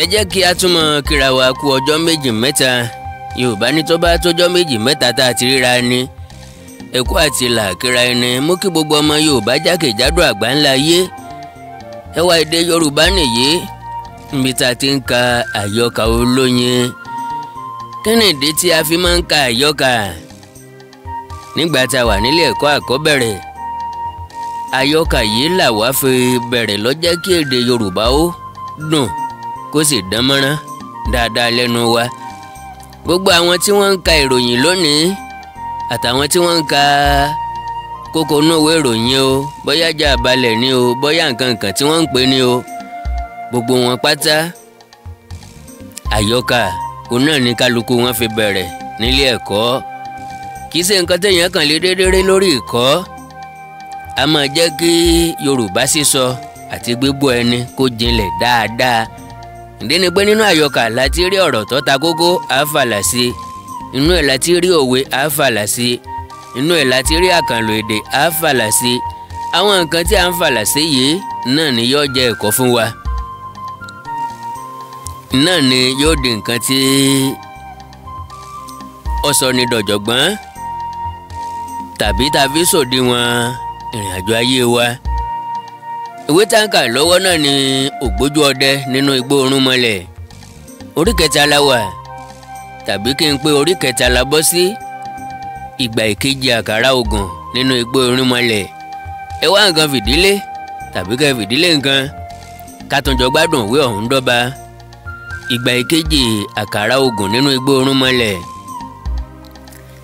ẹ jẹ́ kí a tún mọ̀ kíra wa kú ọjọ́ méjì mẹ́ta. Yorùbá ní tó bá tójọ́ méjì mẹ́ta tá a ti ríra ni ẹkú àti làákìra ẹni. Mú kí gbogbo ọmọ Yorùbá jákèjádò àgbáńlá ayé. Ẹwà èdè Yorùbá nìyí níbi tá a ti ń ka àyọkà olóyin. Kí ni ìdí tí a fi máa ń ka àyọkà? Nígbà tá a wà nílé ẹ̀kọ́ àkọ́bẹ̀rẹ̀, àyọkà yìí là wá fi bẹ̀rẹ̀ ló jẹ́ kí èdè Yorùbá ó dùn kó sì dán mọ́rán dáadáa lẹ́nu wa. Gbogbo àwọn tí wọ́n ń ka ìròyìn lónìí àtàwọn tí wọ́n ń ka kókó inú ìwé ìròyìn o, bóyá jà balẹ̀ ni o, bóyá nǹkan tí wọ́n ń pè ní o, gbogbo wọn pátá àyọkà òun náà ní kálukú wọn fi bẹ̀rẹ̀ nílé ẹ̀kọ́. Kì í ṣe nǹkan téèyàn kàn lè dédéré lórí ìkọ́. A máa jẹ́ kí Yorùbá sísọ àti gbígbọ́ ẹni kó jinlẹ̀ dáadáa. Ìdí ni pé nínú àyọkà láti rí ọ̀rọ̀ tó ta kókó àáfàlà sí, inú ẹ̀ láti rí òwe àáfàlà sí, inú ẹ̀ láti rí àkànlò èdè àáfàlà sí. Àwọn nǹkan tí a ń fàlà sí yìí náà ni yóò jẹ́ ẹ̀kọ́ fún wa. Náà ni yóò di nǹkan tí ó sọ ní dọ̀jọ̀gbọ́n tàbí sòdiwọ̀n ìrìn àjò ayé wa. Ìwé táǹkà lọ́wọ́ náà ni Ògbójú ọdẹ nínú igbó Orúnmọlẹ̀. Orí kẹta la wà, tàbí kí n pé orí kẹta la bọ́ sí. Ìgbà ìkejì àkàrà ògùn nínú igbó Orúnmọlẹ̀. Ẹ wá nǹkan fìdílé tàbí kẹ́ fìdílé nǹkan ká tún jọ gbádùn ìwé ọ̀hún dọ́ba. Ìgbà ìkejì àkàrà ògùn nínú igbó Orúnmọlẹ̀.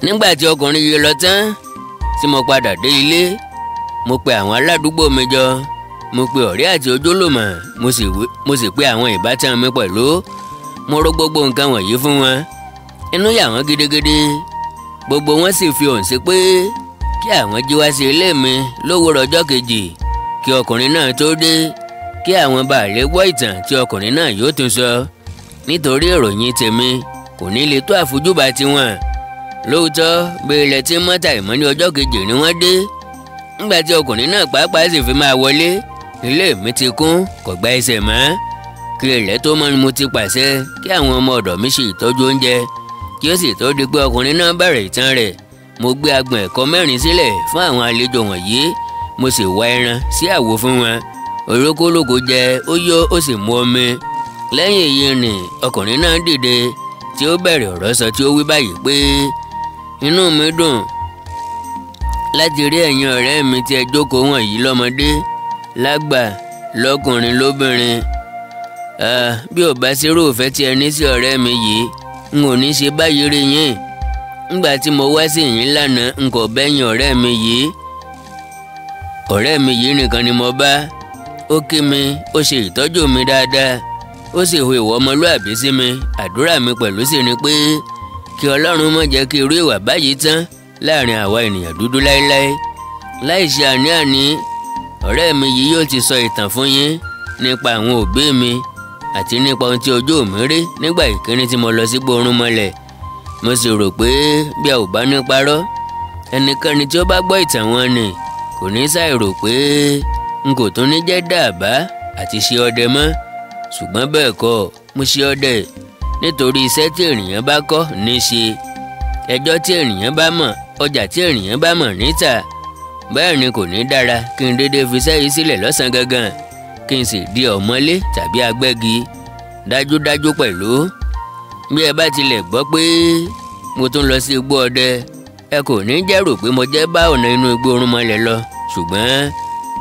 Nígbà tí ọkùnrin yìí lọ tán tí mo padà dé ilé, mo pe àwọn aládùúgbò mi jọ, mo pe ọ̀rẹ́ àti ojúlùmọ̀, mo sì pe àwọn ìbátan mi pẹ̀lú. Mo rò gbogbo nǹkan wọ̀nyí fún wọn. Inú yà wọ́n gidigidi. Gbogbo wọn sì fi hàn sí pé kí àwọn jí wá sí ilé mi lówùúrọ̀ ọjọ́ kejì kí ọkùnrin náà tó dé, kí àwọn bá lè gbọ́ ìtàn tí ọkùnrin náà yóò tún sọ. Nítorí ìròyìn tèmi kò ní lè tó àfojúbà tiwọn. Lóòótọ́ bí ilẹ̀ tí mọ́tà ìmọ̀ ní ọjọ́ kejì ni wọ́n dé. Nígbà tí ọkùnrin náà pàápàá sì fi máa wọlé, ilé mi ti kún kò gba ẹsẹ̀ mọ́. Kí ilẹ̀ tó mọ́ ni mo ti pàṣẹ kí àwọn ọmọ ọ̀dọ̀ mi ṣe ìtọ́jú oúnjẹ. Kí ó sì tó di pé ọkùnrin náà bẹ̀rẹ̀ ìtàn rẹ̀, mo gbé agbọ̀n ẹ̀kọ́ 4 sílẹ̀ fún àwọn àlejò wọ̀nyí. Mo sì wá ẹran sí àwo fún wọn. Olókólókó jẹ, ó yó, ó sì mu omi. Lẹ́yìn èyí ni ọkùnrin náà dìde tí ó bẹ̀rẹ̀ ọ̀rọ̀ sọ tí ó wí báyìí pé inú mi dùn láti rí ẹ̀yin ọ̀rẹ́ mi tí ẹ jókòó wọ̀nyí lọ́mọdé, lágbà, lọ́kùnrin, lóbìnrin. Bí ò bá sí irúfẹ́ tí ẹ ní sí ọ̀rẹ́ mi yìí, n ò ní ṣe báyìí rí yín. Nígbà tí mo wá sí yín lánàá, n kò bẹ́yìn ọ̀rẹ́ mi yìí. Ọ̀rẹ́ mi yìí nìkan ni mo bá. Ó kí mi, ó ṣe ìtọ́jú mi dáadáa, ó sì hu ìwà ọmọlúàbí sí mi. Àdúrà mi pẹ̀lú sì ni pé kí Ọlọ́run má jẹ́ kí irú ìwà báyìí tán láàrin àwa ènìyàn dúdú láéláé. Láì ṣe àní-àní, ọ̀rẹ́ mi yìí yóò ti sọ ìtàn fún yín nípa àwọn òbí mi àti nípa ohun tí ojú mi rí nígbà ìkíní tí mo lọ sí igbó Orúnmọlẹ̀. Mo sì rò pé bí a ò bá ní parọ́, ẹnikẹ́ni tí ó bá gbọ́ ìtàn wọn ni kò ní ṣàì rò pé n kò tún ní jẹ́ dàbá àti ṣe ọdẹ mọ́. Ṣùgbọ́n bẹ́ẹ̀ kọ́, mo ṣe ọdẹ nítorí iṣẹ́ tí ènìyàn bá kọ́ ní í ṣe. Ẹjọ́ tí ènìyàn bá mọ̀, ọjà tí ènìyàn bá mọ̀ níta. Bẹ́ẹ̀ ni kò ní dára kí n dédé fi iṣẹ́ yìí sílẹ̀ lọ́sàn-án gangan kí n sì di ọ̀mọ́lé tàbí agbẹ́gi. Dájúdájú pẹ̀lú, bí ẹ bá tilẹ̀ gbọ́ pé mo tún lọ sí igbó ọdẹ, ẹ kò ní jẹ́rò pé mo jẹ́ bá ọ̀nà inú igbó Orúnmọlẹ̀ lọ. Ṣùgbọ́n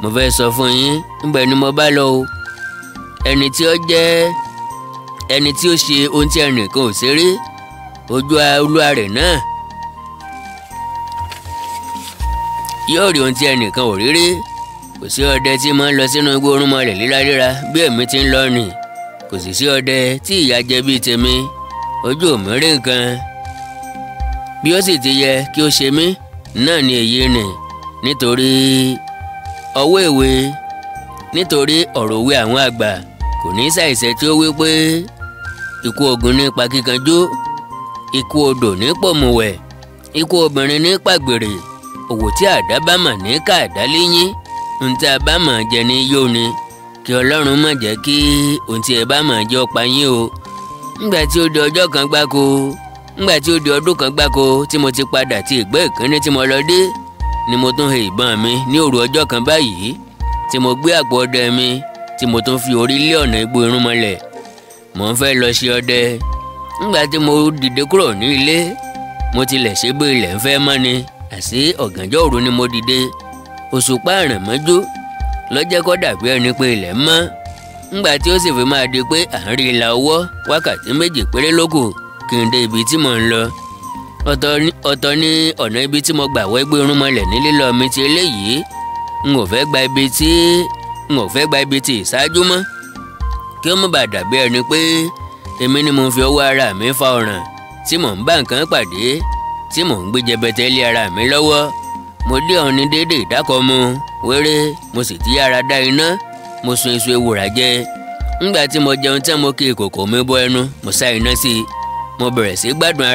mo fẹ́ sọ fún yín, níbẹ̀ ni mo bá lọ o. Ẹni tí ó ṣe ohun tí ẹnìkan ò ṣe rí, ojú olúwa rẹ̀ náà yóò rí ohun tí ẹnìkan ò rí rí. Kò sí ọdẹ tí máa ń lọ sínú igbó Orúnmọlẹ̀ léraléra bí èmi ti ń lọ nì. Kò sì sí ọdẹ tí ìyà jẹ bíi tèmi. Ojú ò mí rí nǹkan bí ó sì ti yẹ kí ó ṣe mí náà ni èyí nì. Nítorí ọ̀rọ̀ òwe àwọn àgbà kò ní ṣàìṣẹ tí ó wí pé ikú ogun ní pa kíkanjú, ikú odò ní pòmùwẹ̀, ikú obìnrin ní pàgbèrè, òwò tí àdá bá mọ̀ ní ká àdá léyìn, ntí a bá mọ̀ jẹ ní yóò ni. kí Ọlọ́run má jẹ́ kí ohun tí ẹ bá mọ̀ jẹ́ pa yín o. Ńgbà tí ó di ọjọ́ kan gbáko, ńgbà tí ó di ọdún kan gbáko tí mo ti padà ti ìgbẹ́ ìkíní tí mo lọ dé, ni mo tún he ìbọn mi ní òru ọjọ́ kan báyìí, tí mo gbé àpò ọdẹ mi tí mo tún fi orí lé ọ̀nà igbó irúnmọlẹ̀. Mò ń fẹ́ lọ ṣe ọdẹ. Ńgbà tí mo dìde kúrò ní ilé, mo tilẹ̀ ṣe bí ilẹ̀ ń fẹ́ mọ́ ni, àṣé ọ̀gànjọ́ òru ni mo dìde. Òṣùpá àrànmọ́jú ló jẹ́ kó dàbí ẹni pé ilẹ̀ mọ́. Ńgbà tí ó sì fi máa di pé à ń rí ìlà ọwọ́ wákàtí méjì péré ló kù kí n dé ibi tí mò ń lọ. Ọ̀tọ̀ ní ọ̀nà ibi tí mo gbà wọ igbó irúnmọlẹ̀ ní lílọ mi ti eléyìí. N ò fẹ́ gba ibi tí ìṣáájú mọ́, kí ó má bàa dàbí ẹni pé èmi ni mo fi ọwọ́ ara mi fa ọ̀ràn tí mò ń bá nǹkan pàdé, tí mò ń gbé jẹbẹtẹ lé ara mi lọ́wọ́. Mo dé ọ̀ni déédéé ìdákọ̀mu wéré, mo sì ti yára dá iná, mo sun iṣu ewùrà jẹ. Ńgbà tí mo jẹun tán, mo kí ìkòkò mi bọ ẹnu, mo sá iná sí i. Mo bẹ̀rẹ̀ sí gbádùn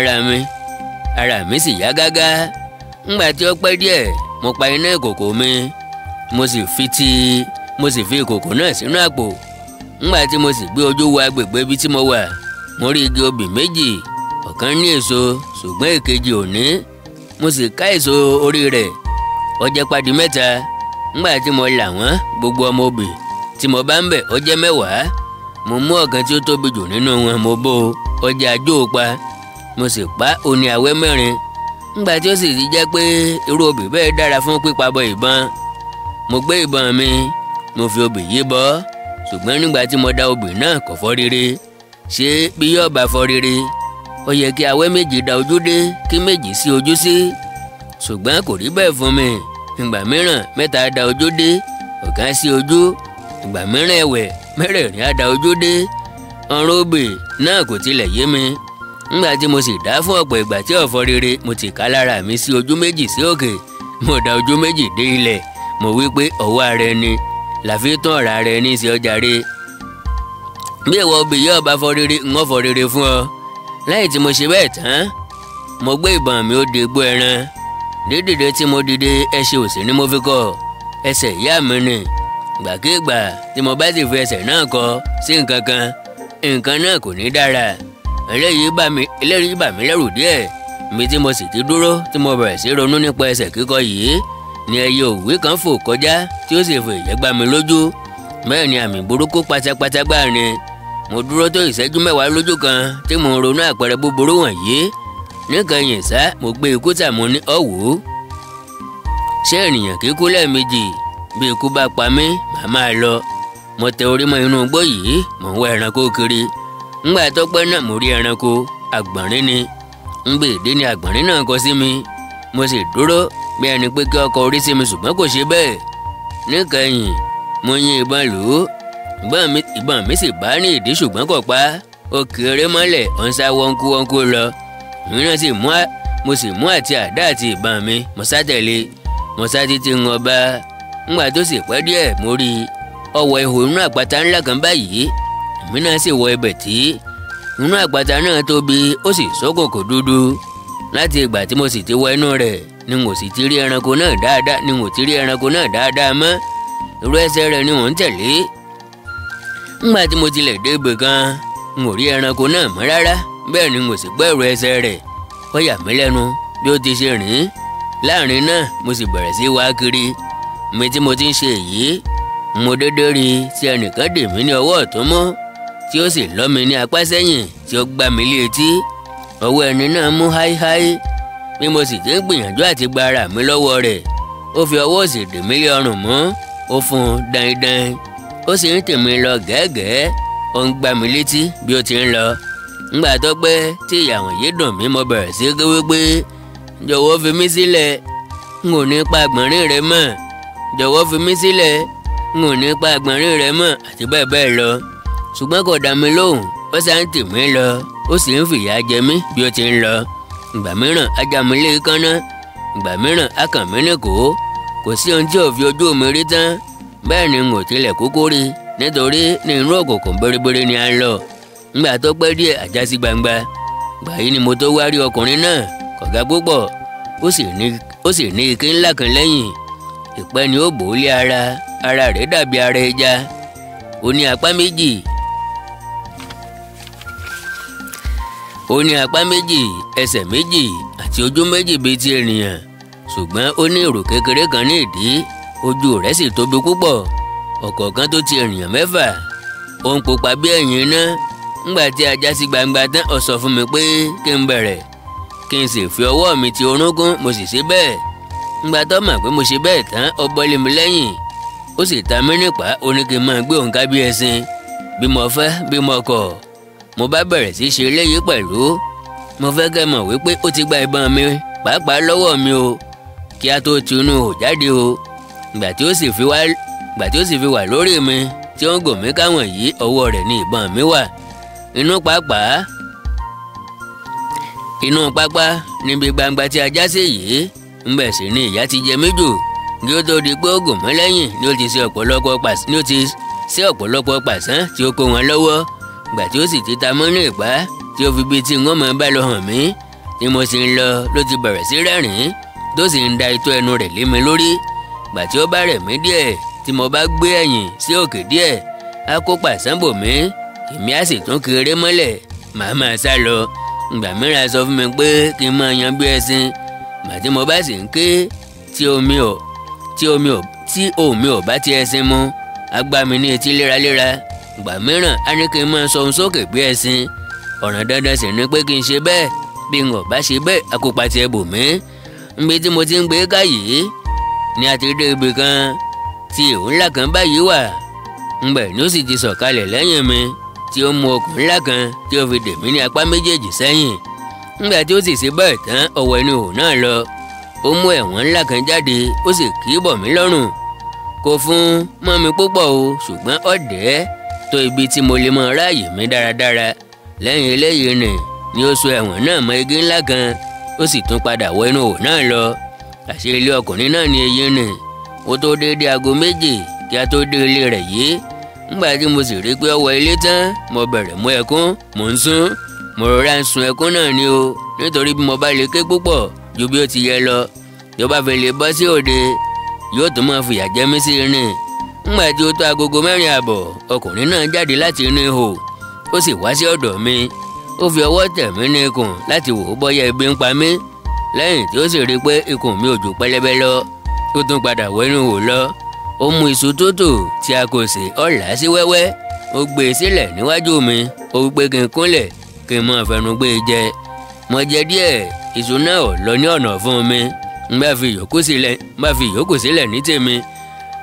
ara mi sì yá gágá. Ńgbà tí ó pẹ́ díẹ̀, mo pa iná ìkòkò mi, mo sì fi ìkòkò náà sínú àpò. Ńgbà tí mo sì gbé ojú wo agbègbè ibi tí mo wà, mo rí igi obì méjì, ọ̀kan ní èso ṣùgbọ́n èkejì ò ní. Mo sì ká èso orí rẹ̀, ó jẹ́ pàdí mẹ́ta. Ńgbà tí mo là wọ́n, gbogbo ọmọ obì tí mo bá ń bẹ̀ ó jẹ́ 10. Mo mú ọ̀kan tí ó tóbi jù nínú wọn, mo bó ó jẹ́ ajó pa. Mo sì pa ó ní awẹ́ 4. Ńgbà tí ó sì ti jẹ́ pé irú obì bẹ́ẹ̀ dára fún pípa bọ ìbọn, mo gbé ìbọn mi, mo fi obì yí bọ́. Ṣùgbọ́n nígbà tí mo dá obì náà kò fọ́ rere. Ṣé bí yóò bá fọ́ rere, ó yẹ kí awẹ́ 2 da ojú dé, kí 2 sí ojú sí. Ṣùgbọ́n kò rí bẹ́ẹ̀ fún mi. Ìgbà mìíràn 3 da ojú dé, ọ̀kan sí ojú. Ìgbà mìíràn ẹ̀wẹ̀ 4 á da ojú dé. Ọ̀rọ̀ obì náà kò tilẹ̀ yé mi. Ńgbà tí mo sì dá fún ọ̀pọ̀ ìgbà tí ó fọ́ rere, mo ti ká lára mi sí ojú 2 sí òkè. Mo da ojú 2 dé ilẹ̀. Mo wí pé ọwọ́ ara ẹni la fi tún ọ̀rọ̀ ara ẹni sí ọjà rẹ̀. Bí ìwọ obì yóò bá fọ́ rere, n ó fọ́ rere fún ọ. Lẹ́yìn tí mo ṣe bẹ́ẹ̀ tán, mo gbé ìbọn mi ó de igbó ẹran. Dídìde tí mo dìde, ẹsẹ̀ òsì ni mo fi kọ, ẹsẹ̀ ìyá mi ni. Ìgbàkigbà tí mo bá sì fi ẹsẹ̀ náà kọ sí nǹkan náà kò ní dára. Eléyìí bà mí lẹ́rù díẹ̀. Ibi tí mo sì ti dúró tí mo bẹ̀rẹ̀ sí ronú nípa ẹsẹ̀ kíkọ yìí ni ẹyẹ òwú kan fò kọjá tí ó sì fi ìyẹ́ gbá mi lójú. Bẹ́ẹ̀ ni àmì burúkú pátápátá gbáà ni. Mo dúró tó ìṣẹ́jú 10 lójú kan tí mo ń ronú àpẹẹrẹ búburú wọ̀nyí. Níkẹyìn sá, mo gbé ikú tà mo ní ọ̀wọ́. Ṣé ènìyàn kì í kú lẹ́ẹ̀mejì? Bí ikú bá pa mí, màá máa lọ. Mo tẹ orí mọ́ inú igbó yìí, mò ń wá ẹranko kiri. Ńgbà tó pẹ́ náà, mo rí ẹranko, àgbọ̀nrín ni. Ńgbè èdè ni àgbọ̀nrín náà kọ sí mi. Mo sì dúró bí ẹni pé kí ọkọ̀ orí sí mi, ṣùgbọ́n kò ṣe bẹ́ẹ̀. Níkẹyìn, mo yín ìbọn lù ú. Ìbọn mi sì bá ní ìdí ṣùgbọ́n kò pa. Ó kéré mọ́lẹ̀, ó ń sá wọ́nkú lọ. Mo sì mú àti àdá àti ìbọn mi, mo sá tẹ̀lé. Mo sá títí ń ọba. Ńgbà tó sì pẹ́ díẹ̀, mo rí ọwọ́ ihò inú àpáta ńlá kan báyìí. Èmi náà sì wọ ibẹ̀ tí. Inú àpáta náà tóbi, ó sì ṣókùnkùn dúdú. Láti ìgbà tí mo sì ti wọ inú rẹ̀ ni n ò sì ti rí ẹranko náà dáadáa mọ́. Irú ẹsẹ̀ rẹ̀ ni mò ń tẹ̀lé. Ńgbà tí mo tilẹ̀ dé ibì kan, n ò rí ẹranko náà mọ́ rárá. Bẹ́ẹ̀ ni n ò sì gbọ́ ìró ẹsẹ̀ rẹ̀. Ó yà mí lẹ́nu bí ó ti ṣe rìn. Láàrin náà, mo sì bẹ̀rẹ̀ sí wá kiri. Mi tí mo ti ń ṣe èyí, mo dédé rí tí ẹnìkan dè mí ní ọwọ́ ọ̀tún mú, tí ó sì lọ́ mi ní apá sẹ́yìn, tí ó gbá mi lé etí. Ọwọ́ ẹni náà mú háíháí. Bí mo sì ti ń gbìyànjú àti gba ara mi lọ́wọ́ rẹ̀, ó fi ọwọ́ òsì dè mí lé ọrùn mú. Ó fún un dandan. Ó sì ń tì mí lọ gẹ́gẹ́. Ó ń gbá mi létí bí ó ti ń lọ. Ńgbà tó pẹ́ tí ìyàwó yìí dùn mí, mo bẹ̀rẹ̀ sí ké wípé jọ̀wọ́ fi mí sílẹ̀, n ò ní pa àgbọ̀nrín rẹ mọ́. Jọ̀wọ́ fi mí sílẹ̀, n ò ní pa àgbọ̀nrín rẹ mọ́, àti bẹ́ẹ̀ bẹ́ẹ̀ lọ. Ṣùgbọ́n kò dá mi lóhùn. Ó sá ń tì mí lọ, ó sì ń fìyà jẹ mí bí ó ti ń lọ. Ìgbà mìíràn á já mi lé kánná, ìgbà mìíràn á kàn mí níkò. Kò sí ohun tí ò fi ojú mi rí tán. Bẹ́ẹ̀ ni n ò tilẹ̀ kúkú rí, nítorí ní inú òkùnkùn bèrèbèrè ni a ń lọ. Ńgbà tó pẹ́ díẹ̀, àjá sí gbangba. Gbà yìí ni mo tó wá rí ọkùnrin náà, kò ga púpọ̀. Ó sì ní ike ńlá kan lẹ́yìn. Ìpẹ́ ni ó bò ó lé ara rẹ̀ dàbí ara ẹja. ó ní apá méjì. Ó ní apá méjì, ẹsẹ̀ méjì àti ojú méjì bíi ti ènìyàn, ṣùgbọ́n ó ní ìrù kékeré kan ní ìdí, ojú rẹ̀ sì tóbi púpọ̀, ọ̀kọ̀ọ̀kan tó ti ènìyàn 6. Ó ń pupa bí ẹ̀yìn iná. Ńgbà tí a já sí gbangba tán, ó sọ fún mi pé kí n bẹ̀rẹ̀, kí n sì fi ọwọ́ mi ti orúnkún, mo sì ṣe bẹ́ẹ̀. Ńgbà tó mọ̀ pé mo ṣe bẹ́ẹ̀ tán, ó bọ́ lé mi lẹ́yìn, ó sì ta mí nípá, ó ní kí n máa gbé òun ká bí ẹṣin, bí mo fẹ́ bí mo kọ̀. Mo bá bẹ̀rẹ̀ sí ṣe eléyìí pẹ̀lú. Mo fẹ́ kẹ́ mọ̀ wípé ó ti gba ìbọn mi pàápàá lọ́wọ́ mi o, kí a tó tu inú ihò jáde o. Ìgbà tí ó sì fi wà lórí mi tí ó ń gò mí káwọn yìí, ọwọ́ rẹ̀ ní ìbọn mi wà. Inú pápá níbi gbangba tí a já sí yìí, ńbẹ̀ sì ni ìyà ti jẹ mí jù. Kí ó tó di pé ó gùn mí lẹ́yìn ni ó ti ṣe ọ̀pọ̀lọpọ̀ pàṣán tí ó kó wọn lọ́wọ́. Ìgbà tí ó sì ti ta mọ́ ní ìpá tí ó fi bíi tí wọ́n máa bá lọ hàn mí, tí mo sì ń lọ ló ti bẹ̀rẹ̀ sí rẹ́rìn-ín tó sì ń da itọ́ ẹnu rẹ̀ lé mi lórí. Ìgbà tí ó bá rẹ̀ mí díẹ̀ tí mo bá gbé ẹ̀yìn sí òkè díẹ̀, á kó pàṣán bò mí, èmi á sì tún kéré mọ́lẹ̀, màá máa sá lọ. Ìgbà mìíràn sọ fún mi pé kí n máa yan bí ẹṣin. Ìgbà tí mo bá sì ń ké tí omi ò bá ti ẹṣin mu, á gbá mi ní etí léraléra. Ìgbà mìíràn á ní kí n máa sọ ohun sókè bí ẹṣin. Ọ̀ràn dandan sì ni pé kí n ṣe bẹ́ẹ̀, bí n ò bá ṣe bẹ́ẹ̀, akópa ti ẹ bò mí. Níbi tí mo ti ń gbé ká yìí ni a ti dé ibi kan tí ihò ńlá kan báyìí wà. Ńbẹ̀ ni ó sì ti sọ̀kalẹ̀ lẹ́yìn mi, tí ó mú okùn ńlá kan tí ó fi dè mí ní apá méjèèjì sẹ́yìn. Nígbà tí ó sì ṣe bẹ́ẹ̀ tán, ó wọ inú ihò náà lọ. Ó mú ẹ̀wọ̀n ńlá kan jáde, ó sì kì í bọ̀ mí lọ́rùn. Kò fún mọ́ mi púpọ̀ o, ṣùgbọ́n ọ̀dẹ́ tó ibi tí mo lè mọ ráàyè mi dáradára. Lẹ́yìn eléyìí ni ó so ẹ̀wọ̀n náà mọ́ igi ńlá kan, ó sì tún padà wọ inú ihò náà lọ. Àṣé ilé ọkùnrin náà ni èyí nì. Ó tó déédé aago 2 kí a tó dé ilé rẹ̀ yìí. Nígbà tí mo sì rí pé ó wọ ilé tán, mo bẹ̀rẹ̀ mú ẹkún, mò ń sún. Mo rọra ń sun ẹkún náà ni o, nítorí bí mo bá lè ké púpọ̀ ju bí ó ti yẹ lọ, tí ó bá fi lè bọ́ sí òde, yóò tún máa fìyà jẹ mí sí irin. Nígbà tí ó tó agogo 4:30, ọkùnrin náà jáde láti inú ihò, ó sì wá sí ọ̀dọ̀ mi. Ó fi ọwọ́ tẹ̀ mí ní ikùn láti wò ó bọ́yá ebi ń pa mí. Lẹ́yìn tí ó sì rí pé ikùn mi ò jù pẹlẹbẹ lọ, ó tún padà wọ inú ihò lọ. Ó mú iṣu tútù tí a kò sè, ó là á sí wẹ́wẹ́, ó gbé e sílẹ̀ níwájú mi, ó wípé kí n kúnlẹ̀ kí n máa fẹnu gbé e jẹ. Mo jẹ díẹ̀, iṣu náà ò lọ ní ọ̀nà fún mi. N bá fi ìyókù sílẹ̀ ní tèmi.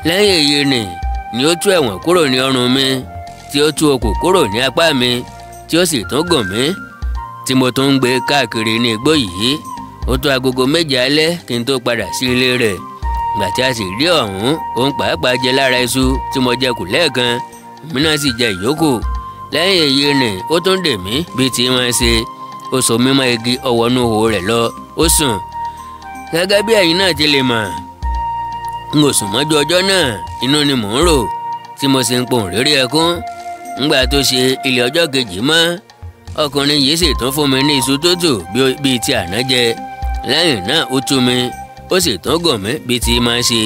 Lẹ́yìn èyí ni ó tú ẹ̀wọ̀n kúrò ní ọrùn mi, tí ó tú okùn kúrò ní apá mi, tí ó sì tún gùn mí, tí mo tún ń gbé káàkiri ní igbó yìí. Ó tó agogo 7 alẹ́ kí n tó padà sí ilé rẹ̀. Ìgbà tí a sì rí ọ̀hún, òun pàápàá jẹ lára iṣu tí mo jẹ kù lẹ́ẹ̀kan, èmi náà sì jẹ ìyókù. Lẹ́yìn èyí ó tún dè mí bíi tí wọ́n ṣe. Ó so mímọ́ igi ọwọ́nú ihò rẹ̀ lọ, ó sùn. Gẹ́gẹ́ bí ẹ̀yin náà ti lè mọ̀, n ò sùn mọ́jú ọjọ́ náà, inú ni mò ń rò, tí mo sì ń pohùn réré ẹkún. Ńgbà tó ṣe ilé ọjọ́ kejì mọ́, ọkùnrin yìí sì tún fún mi ní iṣu tútù bíi ti àná jẹ. Lẹ́yìn náà ó tú mi, ó sì tún gùn mí bíi ti máa ṣe.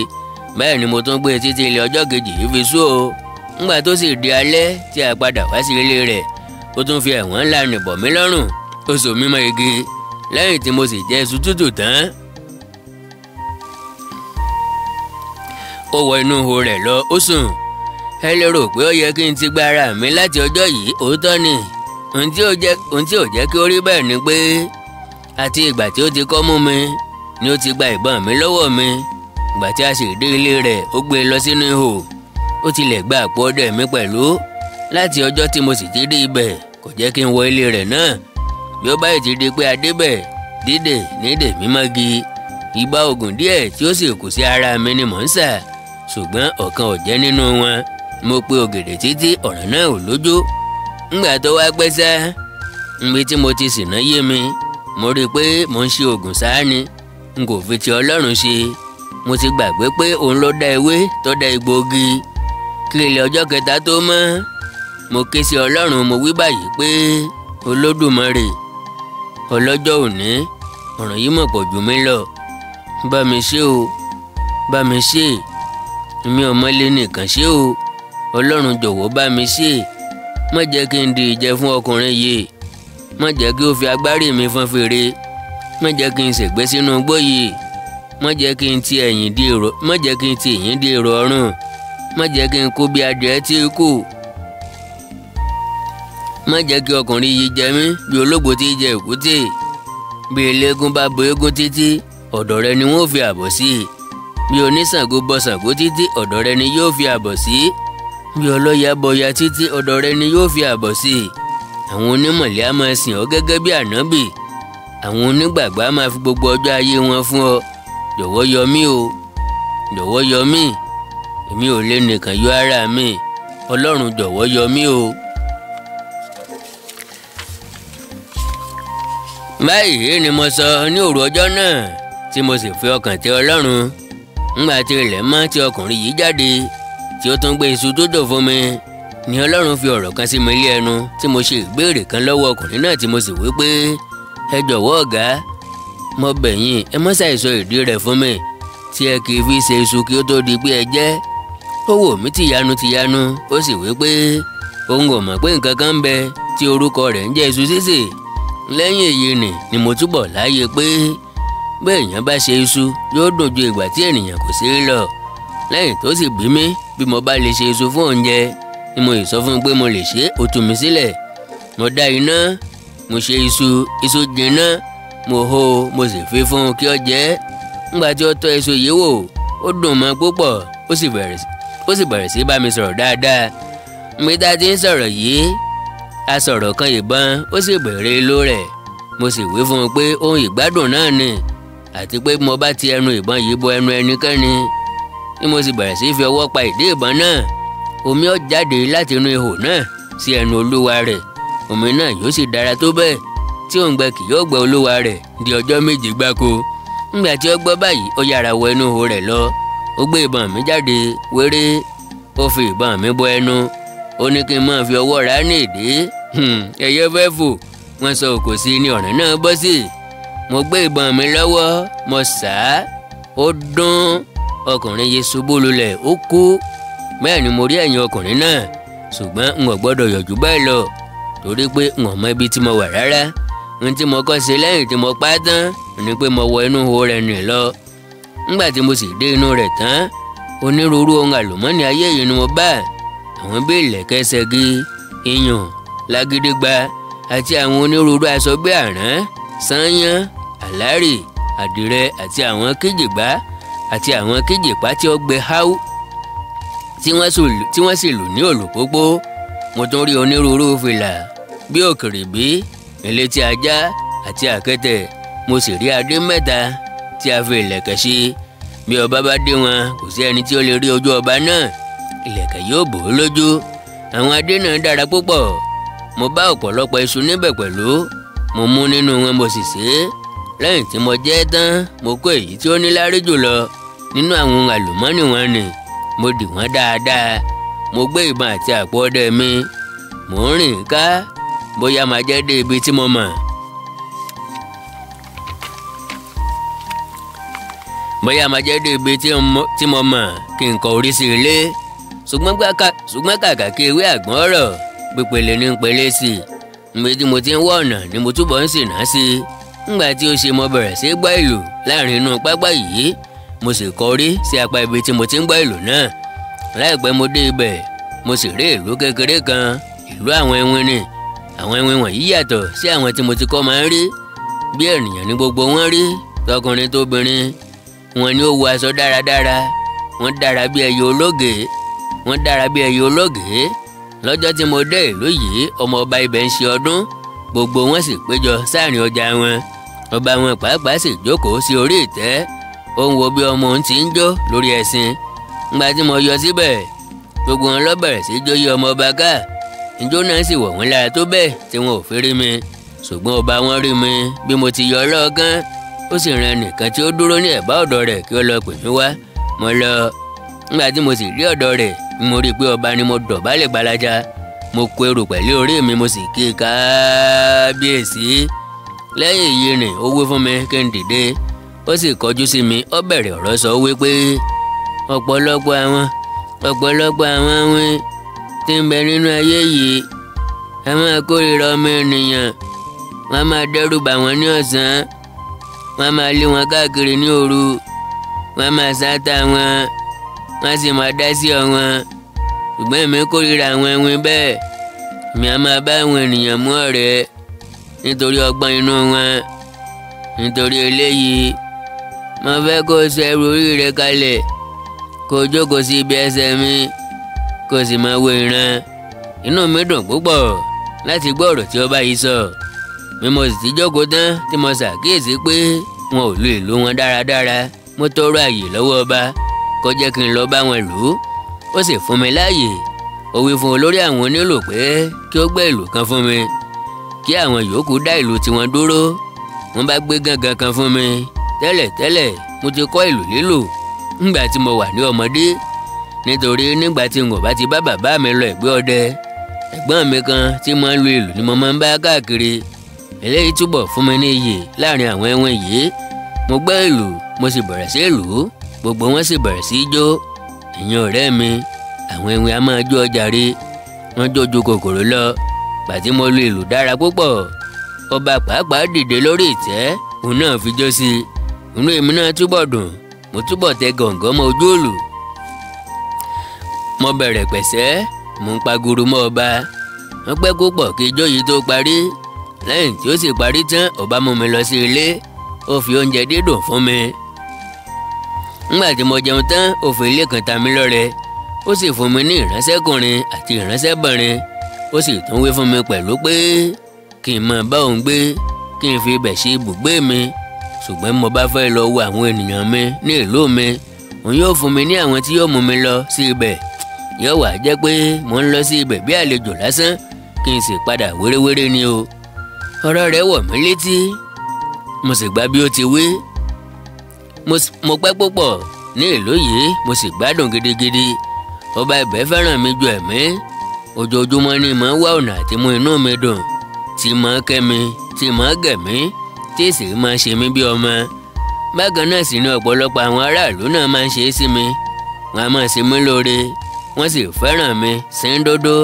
Bẹ́ẹ̀ ni mo tún gbé títí ilé ọjọ́ kejì yìí fi sú o. Ńgbà tó sì di alẹ́ tí a padà wá sí ilé rẹ̀, ó tún fi ẹ̀wọ̀n ńlá nì bọ̀ mí lọ́rùn, ó so mímọ́ igi. Lẹ́yìn tí mo sì jẹ iṣu tútù tán, ó wọ inú ihò rẹ̀ lọ, ó sùn. Ẹ lè rò pé ó yẹ kí n ti gba ara mi láti ọjọ́ yìí, òótọ́ ni. Ohun tí ò jẹ́ kí ó rí bẹ́ẹ̀ ni pé àti ìgbà tí ó ti kọ́ mú mi ni ó ti gba ìbọn mi lọ́wọ́ mi. Ìgbà tí a sì dé ilé rẹ̀, ó gbé e lọ sínú ihò. Ó tilẹ̀ gba àpò ọdẹ mi pẹ̀lú. Láti ọjọ́ tí mo sì ti dé ibẹ̀, kò jẹ́ kí n wọ ilé rẹ̀ náà. Bí ó bá ti di pé a débẹ̀, dídè nídè mímọ́gi. Ìgbà oògùn díẹ̀ tí ó sì kù sí ara mi ni mò ń sà, ṣùgbọ́n ọ̀kan ò jẹ́ nínú wọn. Mo pe ògèdè títí ọ̀ràn náà ò lójú. Ńgbà tó wá pẹ́ sá, níbi tí mo ti ṣìnà yé mi, mo rí i pé mò ń ṣe oògùn sáà ni. N kò fi ti Ọlọ́run ṣe. Mo ti gbàgbé pé òun ló dá ewé tó dá egbòogi. Kí ilẹ̀ ọjọ́ kẹta tó mọ́, mo ké sí Ọlọ́run, mo wí báyìí pé Olódùmarè, ọlọ́jọ́ òní, ọ̀ràn yìí mọ̀ pọ̀ jù mí lọ. Bá mi ṣe o, bá mi ṣe. Mi ò mọ́lé nìkan ṣe o. Ọlọ́run jọ̀wọ́ bá mi ṣe, má jẹ́ kí n di ìjẹ fún ọkùnrin yìí, má jẹ́ kí ó fi agbárí mi fọ́n fèrè, má jẹ́ kí n ṣègbé sínú igbó yìí, má jẹ́ kí n ti ẹ̀yìn di èrò ọ̀run, má jẹ́ kí n kú bí adìẹ tí kù, má jẹ́ kí ọkùnrin yìí jẹ mí bí ológbò tí jẹ èkúté. Bí eléégún bá bo eégún títí, ọ̀dọ̀ rẹ ni wọ́n fi àbọ̀ sí. Bí oníṣàngó bọ Ṣàngó títí, ọ̀dọ̀ rẹ ni yóò fi àbọ̀ sí. Bí ọlọ́ya bọ Ọya títí, ọ̀dọ̀ rẹ ni yóò fi àbọ̀ sí. Àwọn onímọ̀lẹ́ á máa sìn ọ́ gẹ́gẹ́ bí ànábì. Àwọn onígbàgbọ́ á máa fi gbogbo ọjọ́ ayé wọn fún ọ. Jọ̀wọ́ yọ mí o, jọ̀wọ́ yọ mí. Èmi ò lè nìkan yọ ara mi. Ọlọ́run jọ̀wọ́ yọ mí o. Báyìí ni mo sọ ní òru ọjọ́ náà tí mo sì fi ọkàn tẹ Ọlọ́run. Ńgbà tí ilẹ̀ mọ́ tí ọkùnrin yìí jáde tí ó tún gbé iṣu tó dò fún mi, ni Ọlọ́run fi ọ̀rọ̀ kan sí mi lé ẹnu tí mo ṣe ìbéèrè kan lọ́wọ́ ọkùnrin náà tí mo sì wí pé, ẹ jọ̀wọ́ ọ̀gá, mo bẹ̀ yín ẹ má ṣàìsọ ìdí rẹ̀ fún mi tí ẹ kì í fi ṣe iṣu kí ó tó di pé ẹ jẹ. Ó wò mí tìyanu ó sì wí pé òun kò mọ̀ pé nǹkan kan ń bẹ tí orúkọ rẹ̀ ń jẹ́ iṣu sísè. Lẹ́yìn èyí ni mo túbọ̀ láyé pé bí èèyàn bá ṣe iṣu yóò dùn ju ìgbà tí ènìyàn kò sí lọ. Lẹ́yìn tó sì bí mi bí mo bá lè ṣe iṣu fún oúnjẹ ni mo sọ fún un pé mo lè ṣe, ó tú mi sílẹ̀. Mo dá iná, mo ṣe iṣu jinná, mo hó mo sì fi fún un kí ó jẹ. Ńgbà tí ó tọ́ iṣu yìí wò, ó dùn mọ́ púpọ̀, ó sì bẹ̀rẹ̀ sí bá mi sọ̀rọ̀ dáadáa. Mi tá ti ń sọ̀rọ̀ yìí, a sọ̀rọ̀ kan ìbọn, ó sì bẹ̀rẹ̀ ìlò rẹ̀. Mo sì wí fún un pé ohun ìgbádùn náà ni, àti pé mo bá ti ẹnu ìbọn yìí bọ ẹnu ẹnikẹ́ni. Ni mo sì bẹ̀rẹ̀ sí fi ọwọ́ pa ìdí ìbọn náà. Omi ó jáde láti inú ihò náà sí ẹnu olúwa rẹ̀. Omi náà yóò sì dára tó bẹ́ẹ̀ tí òǹgbẹ kì yóò gbẹ olúwa rẹ̀ di ọjọ́ 7 gbáko. Nígbà tí ó gbọ́ báyìí, ó yára wọ inú ihò rẹ̀ lọ. Ó gbé ìbọn mi jáde wéré, ó fi ìbọn mi bọ ẹnu. Ó ní kí n máa fi ọwọ́ rà ní ìdí. Ẹyẹ fẹ́ fò, wọ́n sọ òkò sí ní ọ̀rẹ́ náà bọ́ sí. Mo gbé ìbọn mi lọ́wọ́, mo sá á, ó dún. Ọkùnrin yìí ṣubú lulẹ̀, ó kú. Bẹ́ẹ̀ ni mo rí ẹ̀yìn ọkùnrin náà, ṣùgbọ́n n ò gbọ́dọ̀ yọ̀jú bẹ́ẹ̀ lọ torí pé n ò mọ ibi tí mo wà rárá. Ohun tí mo kọ́ ṣe lẹ́yìn tí mo pa á tán ni pé mo wọ inú ihò rẹ̀ nì lọ. Nígbà tí mo sì dé inú rẹ̀ tán, onírúurú ohun àlùmọ́ọ́nì ayé yìí ni mo bá. Àwọn bí ìlẹ̀kẹ̀ ṣẹ́gi, iyùn, lágídígba àti àwọn onírúurú aṣọ bí àrán, sáyán, àlárì, àdìrẹ àti àwọn kíjìgbá àti àwọn kíjìpá tí ó gbẹ háú tí wọ́n sì lù ní òlùpópó. Mo tún rí onírúurú fìlà bí òkìrìbí, elétí ajá àti àkẹtẹ̀. Mo sì rí adé 3 tí a fi ìlẹ̀kẹ̀ ṣe. Bí ọba bá dé wọn, kò sí ẹni tí ó lè rí ojú ọba náà. Ìlẹ̀kẹ̀ yóò bò ó lójú. Àwọn adé náà dára púpọ̀. Mo bá ọ̀pọ̀lọpọ̀ iṣu níbẹ̀ pẹ̀lú. Mo mú nínú wọn mo sì sè é. Lẹ́yìn tí mo jẹ ẹ́ tán, mo kó èyí tí ó níláárí jùlọ nínú àwọn ohun àlùmọ́ọ́nì wọn nì. Mo dì wọ́n dáadáa. Mo gbé ìbọn àti àpò ọdẹ mi. Mò ń rìn ká bóyá máa jẹ́ dé ibi tí mo mọ̀. tí mo mọ̀ kí n kọ orí sí ilé. Ṣùgbọ́n kàkà kí ewé àgbọ̀n ọ̀rọ̀ pípele ní pele sí i. Níbi tí mo ti ń wọ ọ̀nà ni mo túbọ̀ ń sìnà sí i. Nígbà tí ó ṣe mo bẹ̀rẹ̀ sí gbọ́ ìlù láàrin inú pápá yìí, mo sì kọrí sí apá ibi tí mo ti ń gbọ́ ìlù náà. Láìpẹ́ mo dé ibẹ̀, mo sì rí ìlú kékeré kan, ìlú àwọn ewin ni. Àwọn ewin wọ̀nyí yàtọ̀ sí àwọn tí mo ti kọ́ máa ń rí. Bí ènìyàn ní gbogbo wọn rí, tọkùnrin tóbìnrin. Wọn ni ó wọ aṣọ dáradára. Wọ́n dára bí ẹyẹ ológè. Lọ́jọ́ tí mo dé ìlú yìí, ọmọ ọba ibẹ̀ ń ṣe ọdún. Gbogbo wọn sì péjọ sáàrin ọjà wọn. Ọba wọn pàápàá sì jókòó sí orí ìtẹ́. Ó ń wo bí ọmọ òun ti ń jó lórí ẹṣin. Nígbà tí mo yọ síbẹ̀, gbogbo wọn lọ bẹ̀rẹ̀ sí jó yí ọmọ ọba ká. Ijó náà sì wọ̀ wọ́n lára tó bẹ́ẹ̀ tí wọn ò fi rí mi. Ṣùgbọ́n ọba wọn rí mi bí mo ti yọ lọ́ọ̀kan. Ó sì rán ẹnìkan tí ó dúró ní ẹ̀bá ọ̀dọ̀ rẹ̀ kí ó lọ pè mí wá. Mo lọ. Nígbà tí mo sì rí ọ̀dọ̀ rẹ̀, mo rí i pé ọba ni mo dọ̀bálẹ̀ gbalaja. Mo kó ẹrù pẹ̀lú orí mi, mo sì kí kábíyèsí. Lẹ́yìn èyí ni ó wí fún mi kí n dìde. Ó sì kọjú sí mi, ó bẹ̀rẹ̀ ọ̀rọ̀ sọ wípé ọ̀pọ̀lọpọ̀ àwọn wín tí ń bẹ nínú ayé yìí a máa kórìíra ọmọ ènìyàn, wọ́n á máa dẹ́rù bà wọ́n ní ọ̀sán, wọ́n á máa lé wọn káàkiri ní òru, wọ́n á máa sáátà wọn, wọ́n á sì máa dá sí wọn. Ṣùgbọ́n èmi kórìíra àwọn ẹwìn bẹ́ẹ̀. Mi a máa bá àwọn ènìyàn mú ọ̀rẹ́ nítorí ọgbọ́n inú wọn. Nítorí eléyìí mo fẹ́ kó o sọ ẹrù orí rẹ kalẹ̀, kó o jókòó sí ibi ẹsẹ̀ mi, kó o sì máa wo ìran. Inú mi dùn púpọ̀ láti gbọ́ ọ̀rọ̀ tí ọba yìí sọ. Bí mo sì ti jókòó tán tí mo ṣàkíyèsí pé wọn ò lo ìlú wọn dáradára, mo tọrọ àyè lọ́wọ́ ọba kó jẹ́ kí n lọ bá wọn lù ú. Ó sì fún mi láàyè. Ó wí fún olórí àwọn onílù pé kí ó gbé ìlù kan fún mi, kí àwọn yòókù dá ìlù tiwọn dúró. Wọ́n bá gbé gángan kan fún mi. Tẹ́lẹ̀tẹ́lẹ̀ mo ti kọ́ ìlù lílù nígbà tí mo wà ní ọmọdé, nítorí nígbà tí n ò bá ti bá bàbá mi lọ ẹ̀gbẹ́ ọdẹ, ẹ̀gbọ́n mi kan tí máa ń lu ìlù ni mo máa ń bá káàkiri. Eléyìí túbọ̀ fún mi ní iyè láàrin àwọn ẹwìn yìí. Mo gbọ́ ìlù mo sì bẹ̀rẹ̀ sí lù ú, gbogbo wọn sì bẹ̀rẹ̀ sí jó. Ìyẹn ọ̀rẹ́ mi, àwọn ẹwìn a máa jó ọjàre, wọ́n jó ju kòkòrò lọ. Pàtí mo lu ìlù dára púpọ̀, ọba pàápàá dìde lórí ìtẹ́, òun náà fi jó sí i. Inú èmi náà túbọ̀ dùn, mo túbọ̀ tẹ gọ̀ǹgọ́ mọ́ ojú òòlù. Mo bẹ̀rẹ̀ pẹ̀sẹ́, mo ń paguru mọ́ ọba. Wọ́n pẹ́ púpọ̀ kí ijó yìí tó parí. Lẹ́yìn tí ó sì parí tán, ọba mú mi lọ sí ilé, ó fi oúnjẹ dídùn fún mi. Nígbà tí mo jẹun tán, ó fi ilé kan ta mí lọ́rẹ. Ó sì fún mi ní ìránṣẹ́kùnrin àti ìránṣẹ́bìnrin. Ó sì tún wí fún mi pẹ̀lú pé kí n máa bá òun gbé, kí n fi ibẹ̀ ṣe ibùgbé mi. Ṣùgbọ́n mo bá fẹ́ lọ wo àwọn ènìyàn mi ní ìlú mi, òun yóò fún mi ní àwọn tí yóò mú mi lọ sí ibẹ̀. Yóò wá jẹ́ pé mò ń lọ sí ibẹ̀ bí àlejò lásán, kí n sì padà wéréwéré ni o. Ọ̀rọ̀ rẹ̀ wọ̀ mí létí, mo sì gbà bí ó ti wí. Mo pẹ́ púpọ̀ ní ìlú yìí, mo sì gbádùn gidigidi. Ọba ibẹ̀ fẹ́ràn mi ju ẹ̀mí. Ojoojúmọ́ ni mò ń wá ọ̀nà àti mú inú mi dùn, tí mò ń kẹ́ mi, tí mò ń gẹ̀ mí, tí sì máa ṣe mí bí ọmọ. Bákan náà sì ni ọ̀pọ̀lọpọ̀ àwọn aráàlú náà máa ń ṣe é sí mi. Wọ́n á máa ṣe mí lóore, wọ́n sì fẹ́ràn mi síndódó.